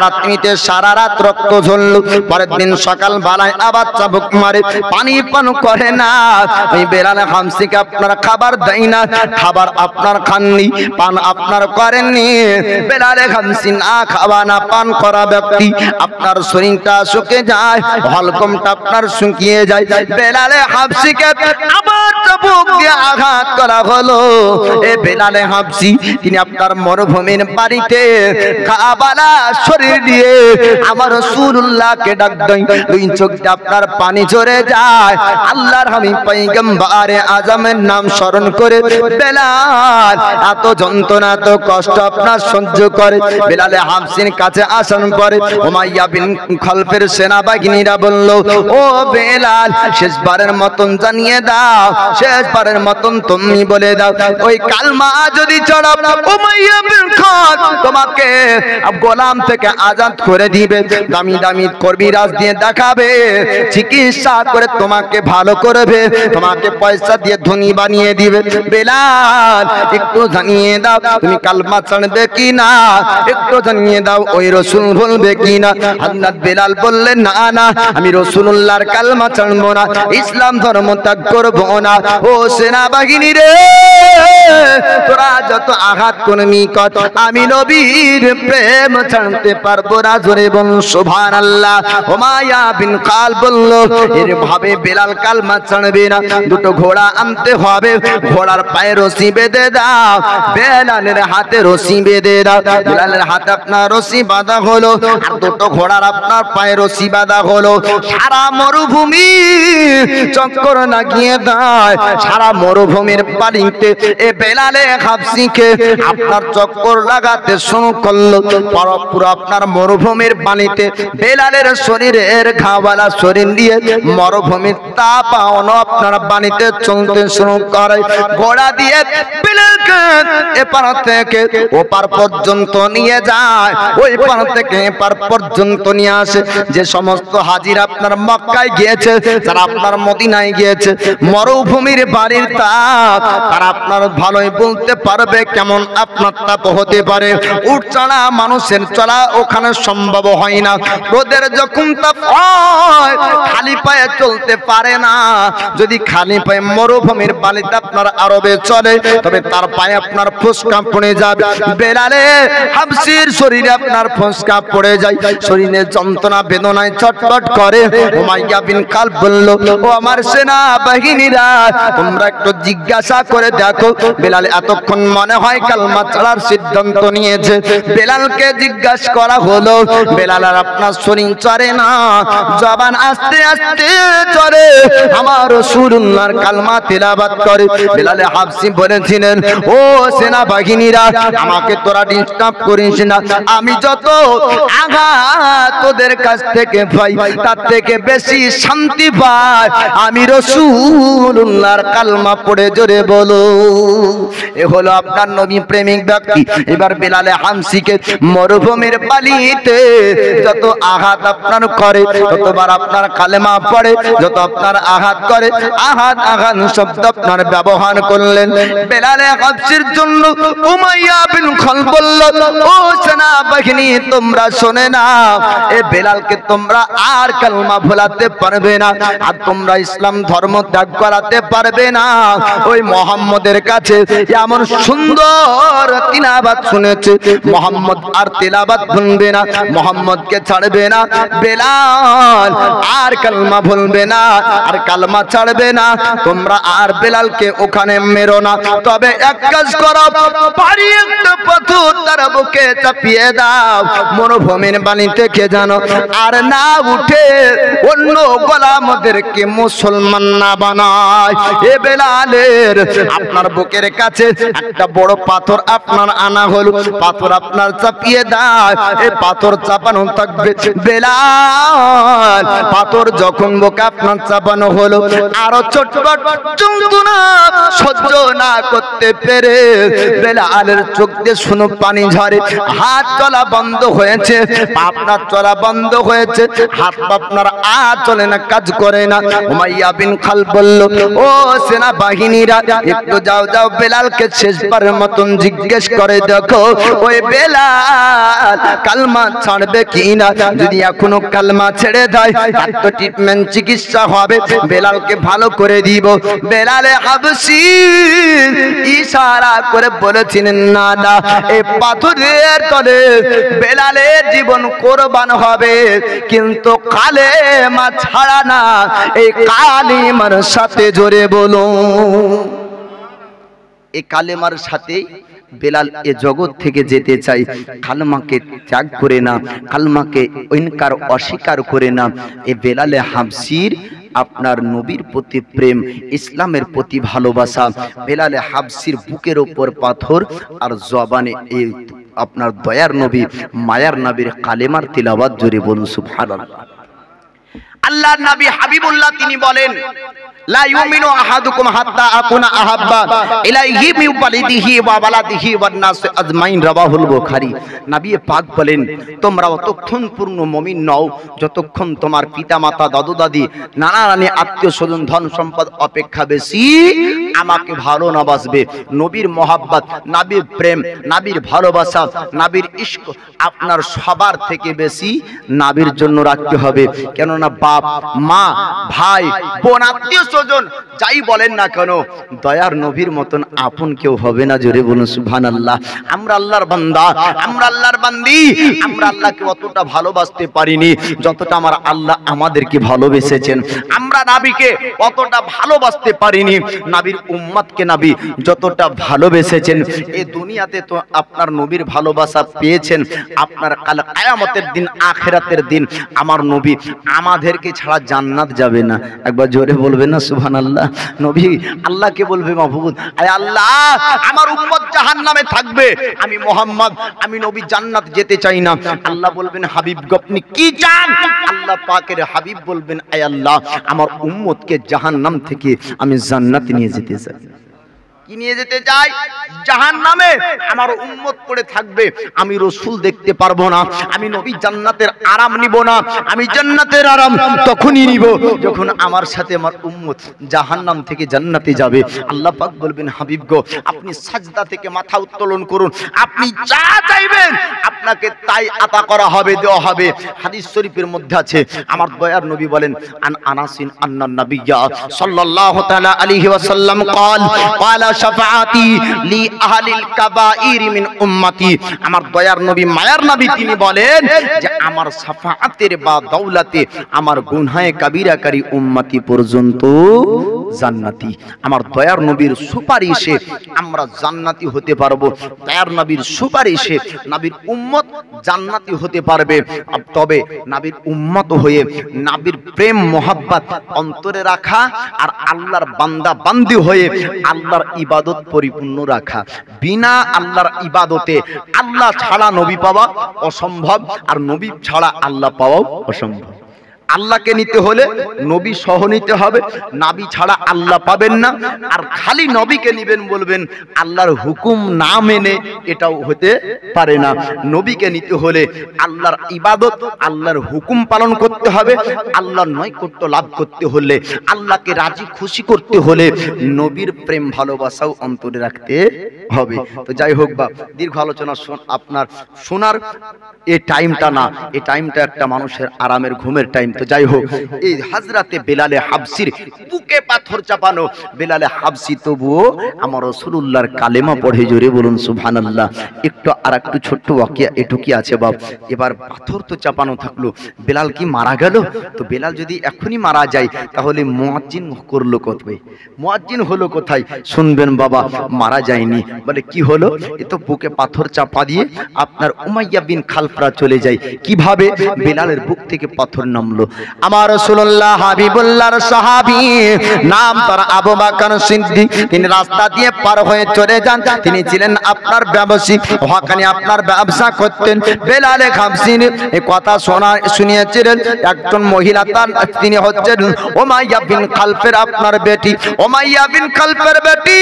রাত্রিতে সারা রাত রক্ত ঝরল। পরের দিন সকাল বেলায় আবার চাবুক মারে, পানি পান করে না। ওই বেলাল হামসিকে আপনার খাবার দেয় না, খাবার আপনার খাননি, পান আপনার করেননি। বেলালে হামসি না খাওয়া না পান করা ব্যক্তি আপনার শরীরটা শুকিয়ে যায়, হলকমটা আপনার শুকিয়ে যায়। বেলালে হামসিকে আবার চাবুক দিয়ে আঘাত করা হলো। এ বেলালে হামসি তিনি আপনার মরুভূমির বাড়িতে কাবালা শরীর দিয়ে আমার রাসূলুল্লাহকে ডাক দেন। দুই চোখ দিয়ে আপনার পানি ঝরে যায়। আল্লাহর হাবিব পয়গম্বরে আজমের নাম স্মরণ করে বেলাল এত যন্ত্রণা এত কষ্ট আপনার সহ্য করে। বেলালে হামসির কাছে আসার পরে উমাইয়া বিন খালফের সেনাবাহিনীরা বলল, ও বেলাল শেষবারের মতন জানিয়ে দাও, শেষবারের মতন তুমি বলে দাও, ওই কালমা যদি চড়াও উমাইয়া বিন খালফ তোমাকে গোলাম থেকে আজাদ করে দিবে, দামি দামি কবিরাজ দিয়ে দেখাবে, চিকিৎসা করে তোমাকে ভালো করবে, তোমাকে পয়সা দিয়ে ধনী বানিয়ে দিবে। বেলাল একটু জানিয়ে দাও তুমি কালমা ছাড়বে কি না, একটু জানিয়ে দাও ওই রাসূল বলবে কি না। হযরত বেলাল বললেন, না না আমি রাসূলুল্লাহর কালমা ছাড়বো না, ইসলাম ধর্ম ত্যাগ করবো না। ও সেনাবাহিনী রে, তোরা যত আঘাত করবি কত, আমি নবীর প্রেম ছাড়তে পারবো না। জোরে বল সুবহানাল্লাহ। উমাইয়া বিন খালফ বলল, এর ভাবে বেলাল কালমা ছাড়বে না, দুটো ঘোড়া আনতে হবে, ঘোড়ার পায়ে রশি বেঁধে দাও, বেলালের হাতে রশি বেঁধে দাও। বেলালের হাতে আপনার রশি বাঁধা হলো, আর দুটো ঘোড়ার আপনার পায়ে রশি বাঁধা হলো। সারা মরুভূমি চক্কর লাগিয়ে দেয়, সারা মরুভূমির পানিতে এ বেলালে হাবশিকে আপনার চক্কর লাগাতে শুরু করলো। পুরো আপনার মরুভূমির পানিতে বেলালের শরীরের ঘাওয়ালা শরীর দিয়ে মরুভূমির তাপাওন আপনার পানিতে চলতে শুরু করে। ঘোড়া দিয়ে বেলালকে এপার থেকে ওপার পর্যন্ত নিয়ে যায়, ওই পার থেকে এপার পর্যন্ত নিয়ে আসে। যে সমস্ত হাজির আপনার মক্কায় গিয়েছে, যারা আপনার মদিনায় গিয়েছে, মরুভূমির বাড়ির তাপ তারা আপনার ভালোই বলতে পারবে কেমন আপনার তাপ হতে পারে। উট চড়া মানুষের চলা ওখানে সম্ভব হয় না। রোদের যখন তাপ হয় খালি পায়ে চলতে পারে না। যদি খালি পায়ে মরুভূমির বালিতে আপনার আরবে চলে, তবে তার পায়ে আপনার ফোসকা পড়ে যাবে। বেলালে হাবশির শরীরে আপনার ফোসকা পড়ে যায়, শরীরে যন্ত্রণা বেদনায় ছটফট করে। উমাইয়া বিন খালফ বলল, ও আমার সেনা বাহিনীরা, তোমরা একটু জিজ্ঞাসা করে দেখো বেলাল এতক্ষণ মনে হয় কালমা ছাড়ার সিদ্ধান্ত নিয়েছে। বেলালকে জিজ্ঞাসা করা হলো, বেলাল আর আপনার শরীর চড়ে না, জবান আস্তে আস্তে চড়ে, আমার রাসূলুল্লাহর কালমা তেলাওয়াত করে। বেলালে হাবশি বলেছিলেন, ও সেনা বাহিনীরা, আমাকে তোরা ডিস্টার্ব করিস না, আমি যত আঘাত তোদের কাছ থেকে পাই তার থেকে বেশি শান্তি পাই আমি রাসূলুল্লাহর কালমা পড়ে। জোরে বলো। এ হলো আপনার নবী প্রেমিক ব্যক্তি। এবার বেলালে হামসিকে মরুভূমির বালিতে যত আঘাত আপনার করে, ততবার আপনার কালেমা পড়ে, যত আপনার আঘাত করে, আঘাত আঘাত শব্দ আপনার ব্যবহার করলেন। বেলালে হামসির জন্য উমাইয়া বিন খালফ বলল, ও সেনাবাহিনী তোমরা শোনে না, এ বেলালকে তোমরা আর কালমা ভোলাতে পারবে না, আর তোমরা ইসলাম ধর্ম ত্যাগ করাতে পারবে না। ওই মুহাম্মদের কাছে এমন সুন্দর তিলাওয়াত শুনেছে, মুহাম্মদ আর তিলাওয়াত ভুলবে না, মুহাম্মদকে ছাড়বে না। বেলাল আর কালমা ভুলবে না, আর কালমা ছাড়বে না। তোমরা আর বেলালকে ওখানে মেরো না, তবে এক কাজ করো, পারি একটা পাথর তার বুকে চাপিয়ে দাও, মরুভূমির বালি থেকে জানো আর না উঠে অন্য গোলামদেরকে মুসলমান না বানায়। এ বেলালের আপনার বুকের কাছে একটা বড় পাথর আপনার আনা হলো, পাথর আপনার চাপিয়ে দেয়, এই পাথর চাপানো থাকবে। বেলাল পাথর যখন বুকে আপনার চাপানো হলো, আরো ছোট্ট যন্ত্রণা সহ্য না করতে পেরে বেলালের চোখ দিয়ে শুনো পানি ঝরে, হাত চলা বন্ধ হয়েছে, আপনার চলা বন্ধ হয়েছে, হাত আপনার চলে না, কাজ করে না। উমাইয়া বিন খাল বলল, ও সেনা বাহিনীরা একটু যাও যাও, বেলালকে শেষবারের মতন জিজ্ঞেস করে দেখো ওই বেলাল কালমা ছাড়বে কিনা। যদি এখনো কালমা ছেড়ে দেয় তার তো ট্রিটমেন্ট চিকিৎসা হবে, বেলালকে ভালো করে দিব। বেলালে হাবশি ইশারা করে বলেছিলেন, না না, এই পাথরের তলে বেলালের জীবন কোরবান হবে, কিন্তু কালেমা ছাড়া না। এই কালিমার সাথে জোরে বলো, এই কালেমার সাথে বেলাল এ জগৎ থেকে যেতে চাই। কালমাকে ত্যাগ করে না, কালমাকে ইনকার অস্বীকার করে না। এ বেলালে হাবশির আপনার নবীর প্রতি প্রেম, ইসলামের প্রতি ভালোবাসা। বেলালে হাবশির বুকের ওপর পাথর আর জবানে এই আপনার দয়ার নবী মায়ার নবীর কালেমার তিলাওয়াত। জোরে বলুন সুবহানাল্লাহ। আল্লাহর নবী হাবিবুল্লাহ তিনি বলেন, লা ইউমিনু আহাদুকুম হাত্তা আকুনা আহাব্বা ইলাইহি মিন ওয়ালিদিহি ওয়া ওয়ালাদিহি ওয়ান নাস আজমাইন। রাওয়াহুল বুখারী। নবী পাক বলেন, তোমরা ততক্ষণ পূর্ণ মুমিন নও যতক্ষণ তোমার পিতামাতা, দাদু দাদি, নানা নানি, আত্মীয় স্বজন, ধন সম্পদ অপেক্ষা বেশি আমাকে ভালো না বাসবে। নবীর মহাব্বত, নবীর প্রেম, নবীর ভালোবাসা, নবীর ইশক আপনার সবার থেকে বেশি নবীর জন্য রাখতে হবে। কেননা বাপ, মা, ভাই, বোন, আত্মীয় স্বজন যাই বলেন না কেন, দয়ার নবীর মতন আপন কেউ হবে না। জোরে বলুন সুবহানাল্লাহ। আমরা আল্লাহর বান্দা, আমরা আল্লাহর বান্দি, আমরা আল্লাহকে অতটা ভালোবাসতে পারিনি যতটা আমার আল্লাহ আমাদেরকে ভালোবেসেছেন। আমরা নবীকে অতটা ভালোবাসতে পারিনি, নবীর উম্মতকে নবী যতটা ভালোবেসেছেন। এই দুনিয়াতে তো আপনার নবীর ভালোবাসা পেয়েছেন, আপনার কাল কিয়ামতের দিন, আখিরাতের দিন আমার নবী আমাদেরকে ছাড়া জান্নাত যাবে না। একবার জোরে বলবেন না সুবহানাল্লাহ। নবী আল্লাহকে বলবে, মাহবুব আয় আল্লাহ, আমার উম্মত জাহান্নামে থাকবে, আমি মুহাম্মদ, আমি নবী জান্নাত যেতে চাই না। আল্লাহ বলবেন, হাবিব আপনি কি চান? আল্লাহ পাকের হাবিব বলবেন, আয় আল্লাহ, আমার উম্মতকে জাহান্নাম থেকে আমি জান্নাতে নিয়ে যেতে চাই। কি নিয়ে যেতে চাই? জাহান্নামে আমার উম্মত পড়ে থাকবে, আমি রাসূল দেখতে পারবো না, আমি নবী জান্নাতের আরাম নিব না। আমি জান্নাতের আরাম তখনই নিব যখন আমার সাথে আমার উম্মত জাহান্নাম থেকে জান্নাতে যাবে। আল্লাহ পাক বলবেন, হাবিব গো, আপনি সাজদা থেকে মাথা উত্তোলন করুন, আপনি যা চাইবেন আপনাকে তাই আতা করা হবে, দেওয়া হবে। হাদিস শরীফের মধ্যে আছে, আমার দয়ার নবী বলেন, আন আনাসিন আন্নান নাবিয়্যা সাল্লাল্লাহু তাআলা আলাইহি ওয়াসাল্লাম قال قال শাফাআতি লি আহলিল কাবাইর মিন উম্মতি। আমার দয়ার নবী মায়ার নবী তিনি বলেন যে আমার শাফাআতের বা দৌলতে আমার গুনাহে কাবীরাকারী উম্মতি পর্যন্ত জান্নাতি। আমার দয়ার নবীর সুপারিশে আমরা জান্নাতি হতে পারবো, দয়ার নবীর সুপারিশে নবীর উম্মত জান্নাতি হতে পারবে। তবে নবীর উম্মত হয়ে নবীর প্রেম মোহাব্বত অন্তরে রাখা আর আল্লাহর বান্দা বান্দি হয়ে আল্লাহর ইবাদত পরিপূর্ণ রাখা। বিনা আল্লাহর ইবাদতে আল্লাহ ছাড়া নবী পাওয়া অসম্ভব, আর নবী ছাড়া আল্লাহ পাওয়াও অসম্ভব। আল্লাহকে নিতে হলে নবী সহ নিতে হবে, নবী ছাড়া আল্লাহ পাবেন না। আর খালি নবীকে নিবেন বলবেন আল্লাহর হুকুম না মেনে, এটাও হতে পারে না। নবীকে নিতে হলে আল্লাহর ইবাদত, আল্লাহর হুকুম পালন করতে হবে। আল্লাহর নৈকট্য লাভ করতে হলে, আল্লাহকে রাজি খুশি করতে হলে নবীর প্রেম ভালোবাসাও অন্তরে রাখতে হবে। তো যাই হোক, বা দীর্ঘ আলোচনা আপনার শোনার এই টাইমটা না, এই টাইমটা একটা মানুষের আরামের ঘুমের টাইম। তো যাই হোক, এই হাজরাতে বেলালে হাবশির বুকে পাথর চাপানো বেলালে হাবশি তবুও আমার রাসূলুল্লাহর কালেমা পড়ে। জোরে বলুন সুবহানাল্লাহ। একটু আর একটু ছোট্ট ওয়াকিয়া এটুকি আছে বাপ। এবার পাথর তো চাপানো থাকলো, বেলাল কি মারা গেল? তো বেলাল যদি এখনই মারা যায় তাহলে মুয়াজ্জিন করলো কোথায়? মুয়াজ্জিন হলো কোথায়? শুনবেন বাবা, মারা যায়নি, বলে কি হলো? এ তো বুকে পাথর চাপা দিয়ে আপনার উমাইয়া বিন খালফরা চলে যায়। কিভাবে? বেলালের বুক থেকে পাথর নামলো। আমার রাসূলুল্লাহ হাবিবুল্লাহর সাহাবী, নাম তার আবু বকর সিদ্দিক। তিনি রাস্তা দিয়ে পার হয়ে চলে যান। তিনি ছিলেন আপনার ব্যবসায়ী, ওখানে আপনার ব্যবসা করতেন। বেলালে হাবশির এই কথা শুনিয়েছিলেন একজন মহিলা, তার তিনি হচ্ছেন উমাইয়া বিন খালফের আপনার বেটি। উমাইয়া বিন খালফের বেটি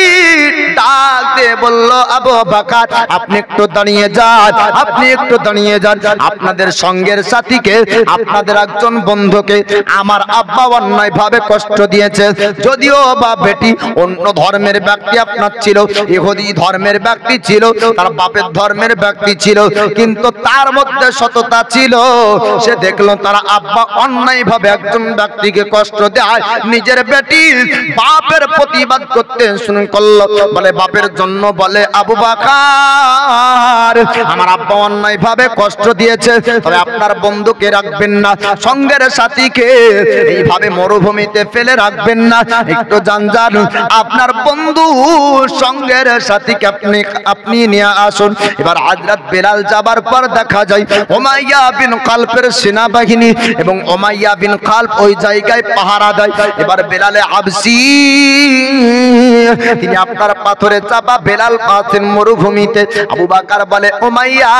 ডাক দিয়ে বলল, আবু বকর আপনি একটু দাঁড়িয়ে যান, আপনি একটু দাঁড়িয়ে যান। আপনাদের সঙ্গের সাথীকে, আপনাদের একজন বন্ধুকে আমার আব্বা অন্যায় ভাবে কষ্ট দিয়েছে। যদিও বা বেটি অন্য ধর্মের ব্যক্তি আপনার ছিল, ইহুদি ধর্মের ব্যক্তি ছিল, তার বাপের ধর্মের ব্যক্তি ছিল, কিন্তু তার মধ্যে সততা ছিল। সে দেখলো তার আব্বা অন্যায় ভাবে একজন ব্যক্তিকে কষ্ট দেয়, নিজের বেটি বাপের প্রতিবাদ করতে শুরু করলো। বলে বাপের জন্য বলে, আবু বকর আমার আব্বা অন্যায় ভাবে কষ্ট দিয়েছে, তবে আপনার বন্ধুকে রাখবেন না, সঙ্গের সাথীকে এইভাবে মরুভূমিতে ফেলে রাখবেন না, একটু জানজান আপনার বন্ধু সঙ্গের সাথীকে আপনি নিয়ে আসুন। এবার হযরত বেলাল যাবার পর দেখা যায় উমাইয়া বিন খালফের সেনাবাহিনী এবং উমাইয়া বিন খালফ ওই জায়গায় পাহারা দেয়। এবার বেলালে হাবশী তিনি আপনার পাথরে চাপা, বেলাল আছেন মরুভূমিতে। আবু বকর বলে, উমাইয়া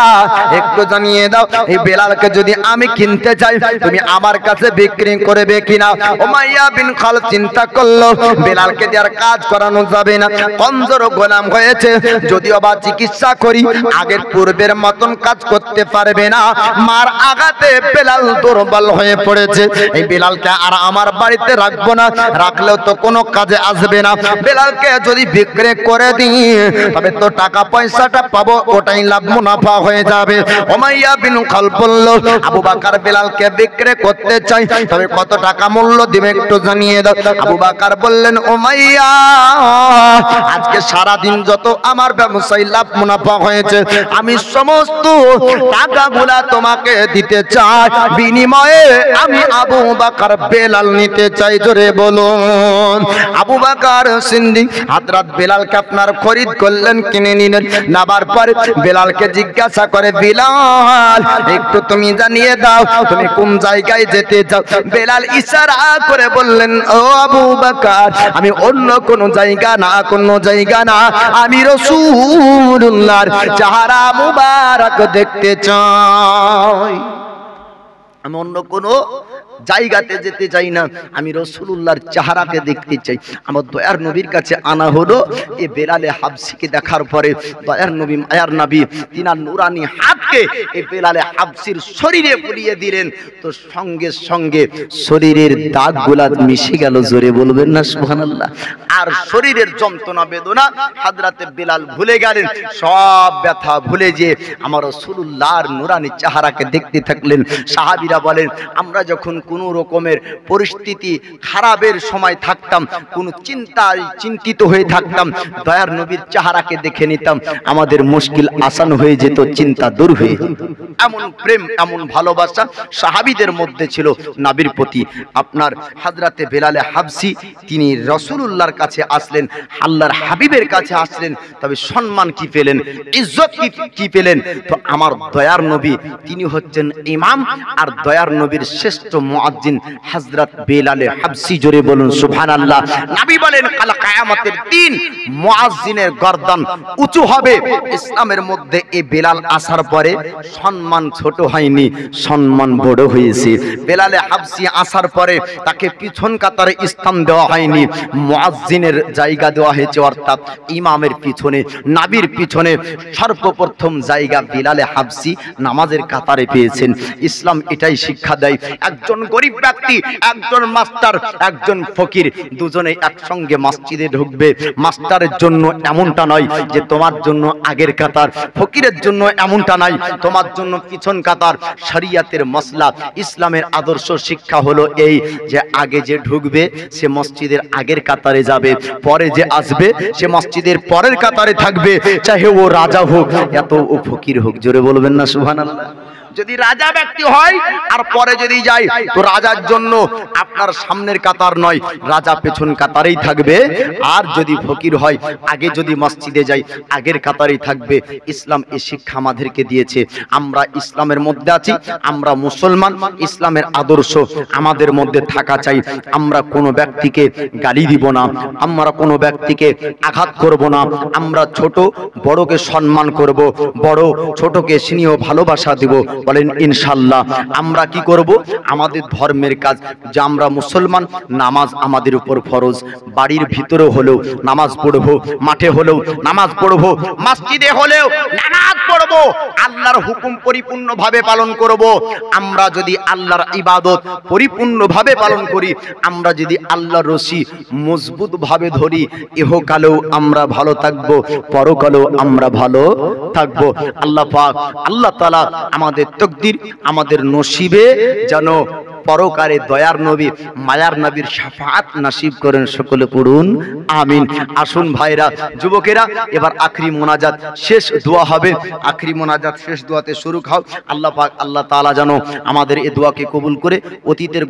একটু জানিয়ে দাও এই বেলালকে যদি আমি কিনতে চাই তুমি আমার কাছে বিক্রি করবে কিনা। উমাইয়া বিন খালফ চিন্তা করলো বেলালকে দেওয়ার কাজ করানো যাবে না, কমজোর গোলাম হয়েছে, যদিও বা চিকিৎসা করি আগের পূর্বের মতন কাজ করতে পারবে না, মার আঘাতে বেলাল দুর্বল হয়ে পড়েছে। এই বেলালকে আর আমার বাড়িতে রাখবো না, রাখলেও তো কোনো কাজে আসবে না। বেলালকে যদি বিক্রি করে দিই তবে তো টাকা পয়সাটা পাবো, ওটাই লাভ মুনাফা হয়ে যাবে। উমাইয়া বিন খালফ বলল, আবু বকর বেলালকে বিক্রি করতে চাই, তবে কত টাকা মূল্য দিবে একটু জানিয়ে দাও। আবু বকর বললেন, উমাইয়া আজকে সারা দিন যত আমার ব্যবসায় লাভ মুনাফা হয়েছে আমি সমস্ত টাকাগুলা তোমাকে দিতে চাই, বিনিময়ে আমি আবু বকর বেলাল নিতে চাই। জোরে বলুন। আবু বকর সিদ্দিক হযরত বেলালকে আপনার খরিদ করলেন, কিনে নিলেন। নেবার পর বেলালকে জিজ্ঞাসা করে, বেলাল একটু তুমি জানিয়ে দাও তুমি কোন জায়গায় যেতে চাও। বেলাল ইশারা করে বললেন, ও আবু বকর আমি অন্য কোন জায়গা না, কোন জায়গা না, আমি রাসূলুল্লাহর চেহারা মুবারক দেখতে চাই। আমি অন্য কোনো জায়গাতে যেতে চাই না, আমি রাসূলুল্লাহর চেহারাকে দেখতে চাই। আমার দয়ার নবীর কাছে আনা হলো। এ বেলালে হাবশিকে দেখার পরে দয়ার নবী, মায়ার নবী তিনার নূরানি হাতকে এই বেলালে হাবশির শরীরে বুলিয়ে দিলেন, তো সঙ্গে সঙ্গে শরীরের দাগগুলা মিশে গেল। জোরে বলবেন না সুবহানাল্লাহ। আর শরীরের যন্ত্রণা বেদনা হযরতে বেলাল ভুলে গেলেন, সব ব্যথা ভুলে যে আমার রাসূলুল্লাহর নূরানি চেহারাকে দেখতে থাকলেন। সাহাবীরা বলেন, আমরা যখন কোন রকমের পরিস্থিতি খারাপের সময় থাকতাম, কোন চিন্তিত হয়ে থাকতাম, দয়ার নবীর চেহারাকে দেখে নিতাম, আমাদের মুশকিল আসান হয়ে যেত, চিন্তা দূর হয়ে যেত। এমন প্রেম, এমন ভালোবাসা সাহাবীদের মধ্যে ছিল নবীর প্রতি। আপনার হযরতে বেলালে হাবশী তিনি রাসূলুল্লাহর কাছে আসলেন, আল্লাহর হাবিবের কাছে আসলেন, তবে সম্মান কি পেলেন, ইজ্জত কি পেলেন? তো আমার দয়ার নবী তিনি হচ্ছেন ইমাম, আর দয়ার নবীর শ্রেষ্ঠ মুয়াজ্জিন হযরত বেলালে হাবশী। জোরে বলুন সুবহানাল্লাহ। নবী বলেন, কাল কিয়ামতের দিন মুয়াজ্জিনের গর্দান উঁচু হবে। ইসলামের মধ্যে এই বেলাল আসার পরে সম্মান ছোট হয়নি, সম্মান বড় হয়েছে। বেলালে হাবশী আসার পরে তাকে পিছন কাতারে স্থান দেওয়া হয়নি, মুয়াজ্জিনের জায়গা দেওয়া হয়েছে, অর্থাৎ ইমামের পিছনে, নবীর পিছনে সর্বপ্রথম জায়গা বেলালে হাবশী নামাজের কাতারে পেয়েছেন। ইসলাম এটাই শিক্ষা দেয়, একজন গরিব ব্যক্তি, একজন মাস্টার, একজন ফকির দুজনে একসঙ্গে মসজিদে ঢুকবে। মাস্টারের জন্য এমনটা নয় যে তোমার জন্য আগের কাতার, ফকিরের জন্য এমনটা নয় তোমার জন্য পিছন কাতার। শরিয়াতের মাসলা, ইসলামের আদর্শ শিক্ষা হলো এই যে আগে যে ঢুকবে সে মসজিদের আগের কাতারে যাবে, পরে যে আসবে সে মসজিদের পরের কাতারে থাকবে, চাহে ও রাজা হোক এত ও ফকির হোক। জোরে বলবেন না সুবহানাল্লাহ। যদি রাজা ব্যক্তি হয় আর পরে যদি যায় তো রাজার জন্য আপনার সামনের কাতার নয়, রাজা পেছন কাতারেই থাকবে। আর যদি ফকির হয় আগে যদি মসজিদে যায় আগের কাতারেই থাকবে। ইসলাম এই শিক্ষা আমাদেরকে দিয়েছে। আমরা ইসলামের মধ্যে আছি, আমরা মুসলমান, ইসলামের আদর্শ আমাদের মধ্যে থাকা চাই। আমরা কোনো ব্যক্তিকে গালি দিব না, আমরা কোনো ব্যক্তিকে আঘাত করব না, আমরা ছোট বড়কে সম্মান করব, বড় ছোটকে স্নেহ ভালোবাসা দিব। বলেন ইনশাআল্লাহ। আমরা কি করব? আমাদের ধর্মের কাজ, যে আমরা মুসলমান, নামাজ আমাদের উপর ফরজ। বাড়ির ভিতরে হলেও নামাজ পড়বো, মাঠে হলেও নামাজ পড়বো, মসজিদে হলেও নামাজ পড়বো, আল্লাহর হুকুম পরিপূর্ণভাবে পালন করব। আমরা যদি আল্লাহর ইবাদত পরিপূর্ণভাবে পালন করি, আমরা যদি আল্লাহর রশি মজবুত ভাবে ধরি, ইহকালেও আমরা ভালো থাকবো, পরকালেও আমরা ভালো থাকবো। আল্লাহ পাক, আল্লাহ তাআলা আমাদের তাকদীর, আমাদের নসিবে যেন পরকারে দয়ার নবী, মায়ার নবীর শাফাআত নসিব করেন। সকলে পড়ুন আমিন। আসুন ভাইরা, যুবকেরা, এবার আখরি মোনাজাত শেষ দোয়া হবে। আখরি মোনাজাত শেষ দোয়াতে শুরু খাও। আল্লাহ পাক, আল্লাহ তাআলা যেন আমাদের এই দোয়াকে কবুল করে অতীতের